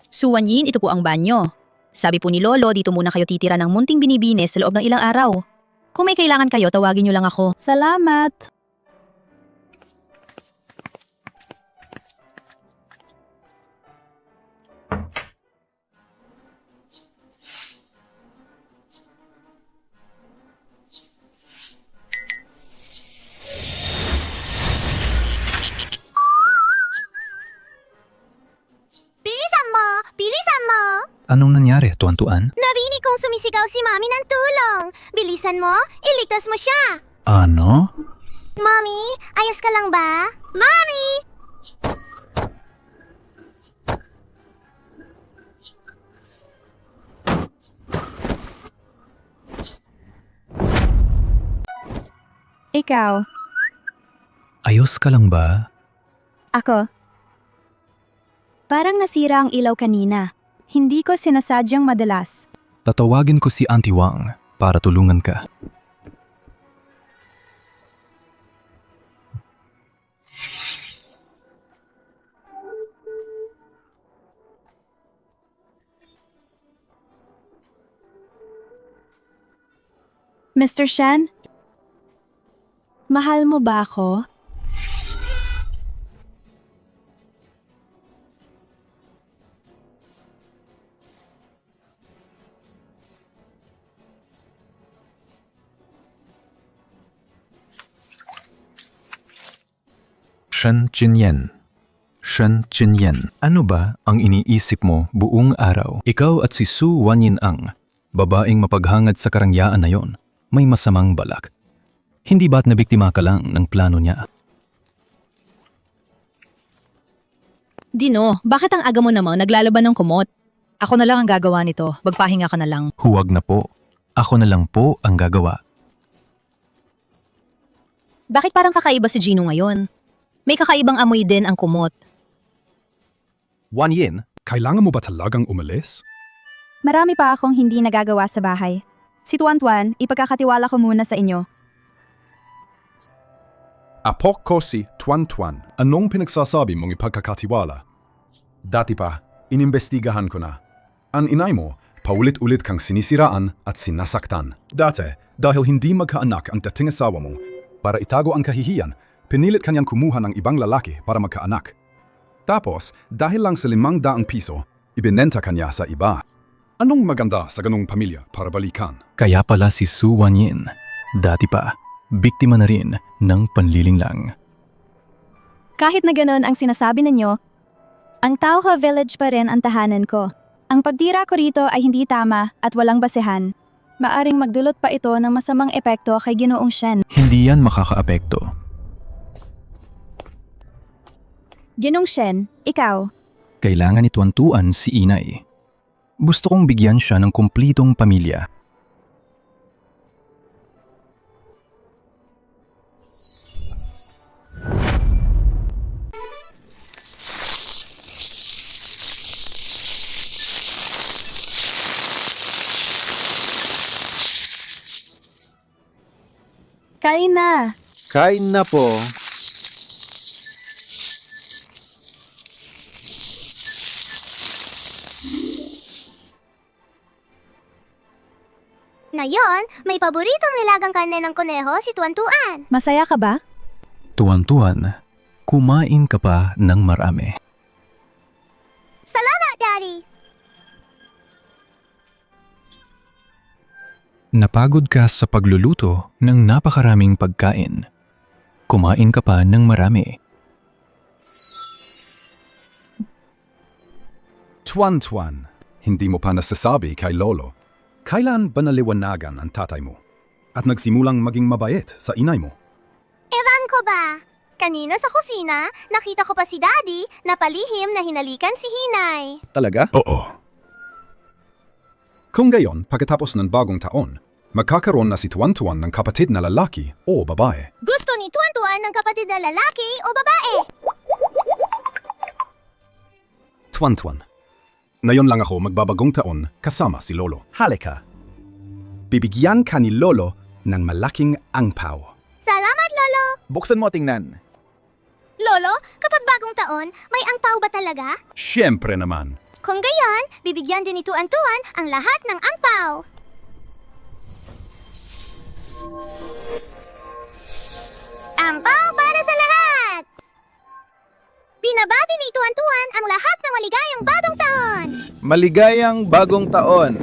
Suwanyin, ito po ang banyo. Sabi po ni Lolo, dito muna kayo titira ng munting binibines sa loob ng ilang araw. Kung may kailangan kayo, tawagin niyo lang ako. Salamat! Bilisan mo! Bilisan mo! Anong nangyari, Tuan-Tuan? Narinig kong sumisigaw si Mommy ng tulong. Bilisan mo, iligtas mo siya. Ano? Mommy, ayos ka lang ba? Mommy! Ikaw. Ayos ka lang ba? Ako. Parang nasira ang ilaw kanina. Hindi ko sinasadyang madalas. Tatawagin ko si Auntie Wang para tulungan ka. Mr. Shen? Mahal mo ba ako? Shen Jinyan. Shen Jinyan. Ano ba ang iniisip mo buong araw? Ikaw at si Su Wanyin Ang, babaeng mapaghangad sa karangyaan na yon, may masamang balak. Hindi ba't nabiktima ka lang ng plano niya? Dino, bakit ang aga mo naman naglalaban ng kumot? Ako na lang ang gagawa nito. Magpahinga ka na lang. Huwag na po. Ako na lang po ang gagawa. Bakit parang kakaiba si Gino ngayon? May kakaibang amoy din ang kumot. Wanyin, kailangan mo ba talagang umalis? Marami pa akong hindi nagagawa sa bahay. Si Tuan-Tuan, ipagkakatiwala ko muna sa inyo. Apok ko si Tuan-Tuan. Anong pinagsasabi mong ipagkakatiwala? Dati pa, inimbestigahan ko na. Ang inay mo, paulit-ulit kang sinisiraan at sinasaktan. Dati, dahil hindi magkaanak ang dating asawa mo, para itago ang kahihiyan, pinilit kanyang kumuha ng ibang lalaki para magkaanak. Tapos, dahil lang sa 500 piso, ibinenta kanya sa iba. Anong maganda sa ganung pamilya para balikan? Kaya pala si Su Wanyin, dati pa, biktima na rin ng panlilinglang. Kahit na ganon ang sinasabi ninyo, ang Tauha Village pa rin ang tahanan ko. Ang pagtira ko rito ay hindi tama at walang basehan. Maaring magdulot pa ito ng masamang epekto kay Ginoong Shen. Hindi yan makakaapekto. Ginoong Shen, ikaw. Kailangan ni Tuan-Tuan si Inay. Gusto kong bigyan siya ng kumplitong pamilya. Kain na. Kain na po. Ngayon, may paboritong nilagang karne ng kuneho si Tuan-Tuan. Masaya ka ba? Tuan-Tuan, kumain ka pa ng marami. Salamat, Daddy! Napagod ka sa pagluluto ng napakaraming pagkain. Kumain ka pa ng marami. Tuan-Tuan, hindi mo pa nasasabi kay Lolo. Kailan ba naliwanagan ang tatay mo at nagsimulang maging mabait sa inay mo? Ewan ko ba? Kanina sa kusina, nakita ko pa si Daddy na palihim na hinalikan si Hinay. Talaga? Oo. Kung gayon, pagkatapos ng bagong taon, magkakaroon na si Tuan-Tuan ng kapatid na lalaki o babae. Gusto ni Tuan-Tuan ng kapatid na lalaki o babae? Tuan-Tuan, ngayon lang ako magbabagong taon kasama si Lolo. Halika. Bibigyan ka ni Lolo ng malaking angpaw. Salamat, Lolo! Buksan mo tingnan. Lolo, kapag bagong taon, may angpaw ba talaga? Siyempre naman. Kung gayon, bibigyan din ni Tuan-Tuan ang lahat ng angpaw. Angpaw para sa lahat! Binabati ni Tuan-Tuan ang lahat ng maligayang bagong taon! Maligayang bagong taon.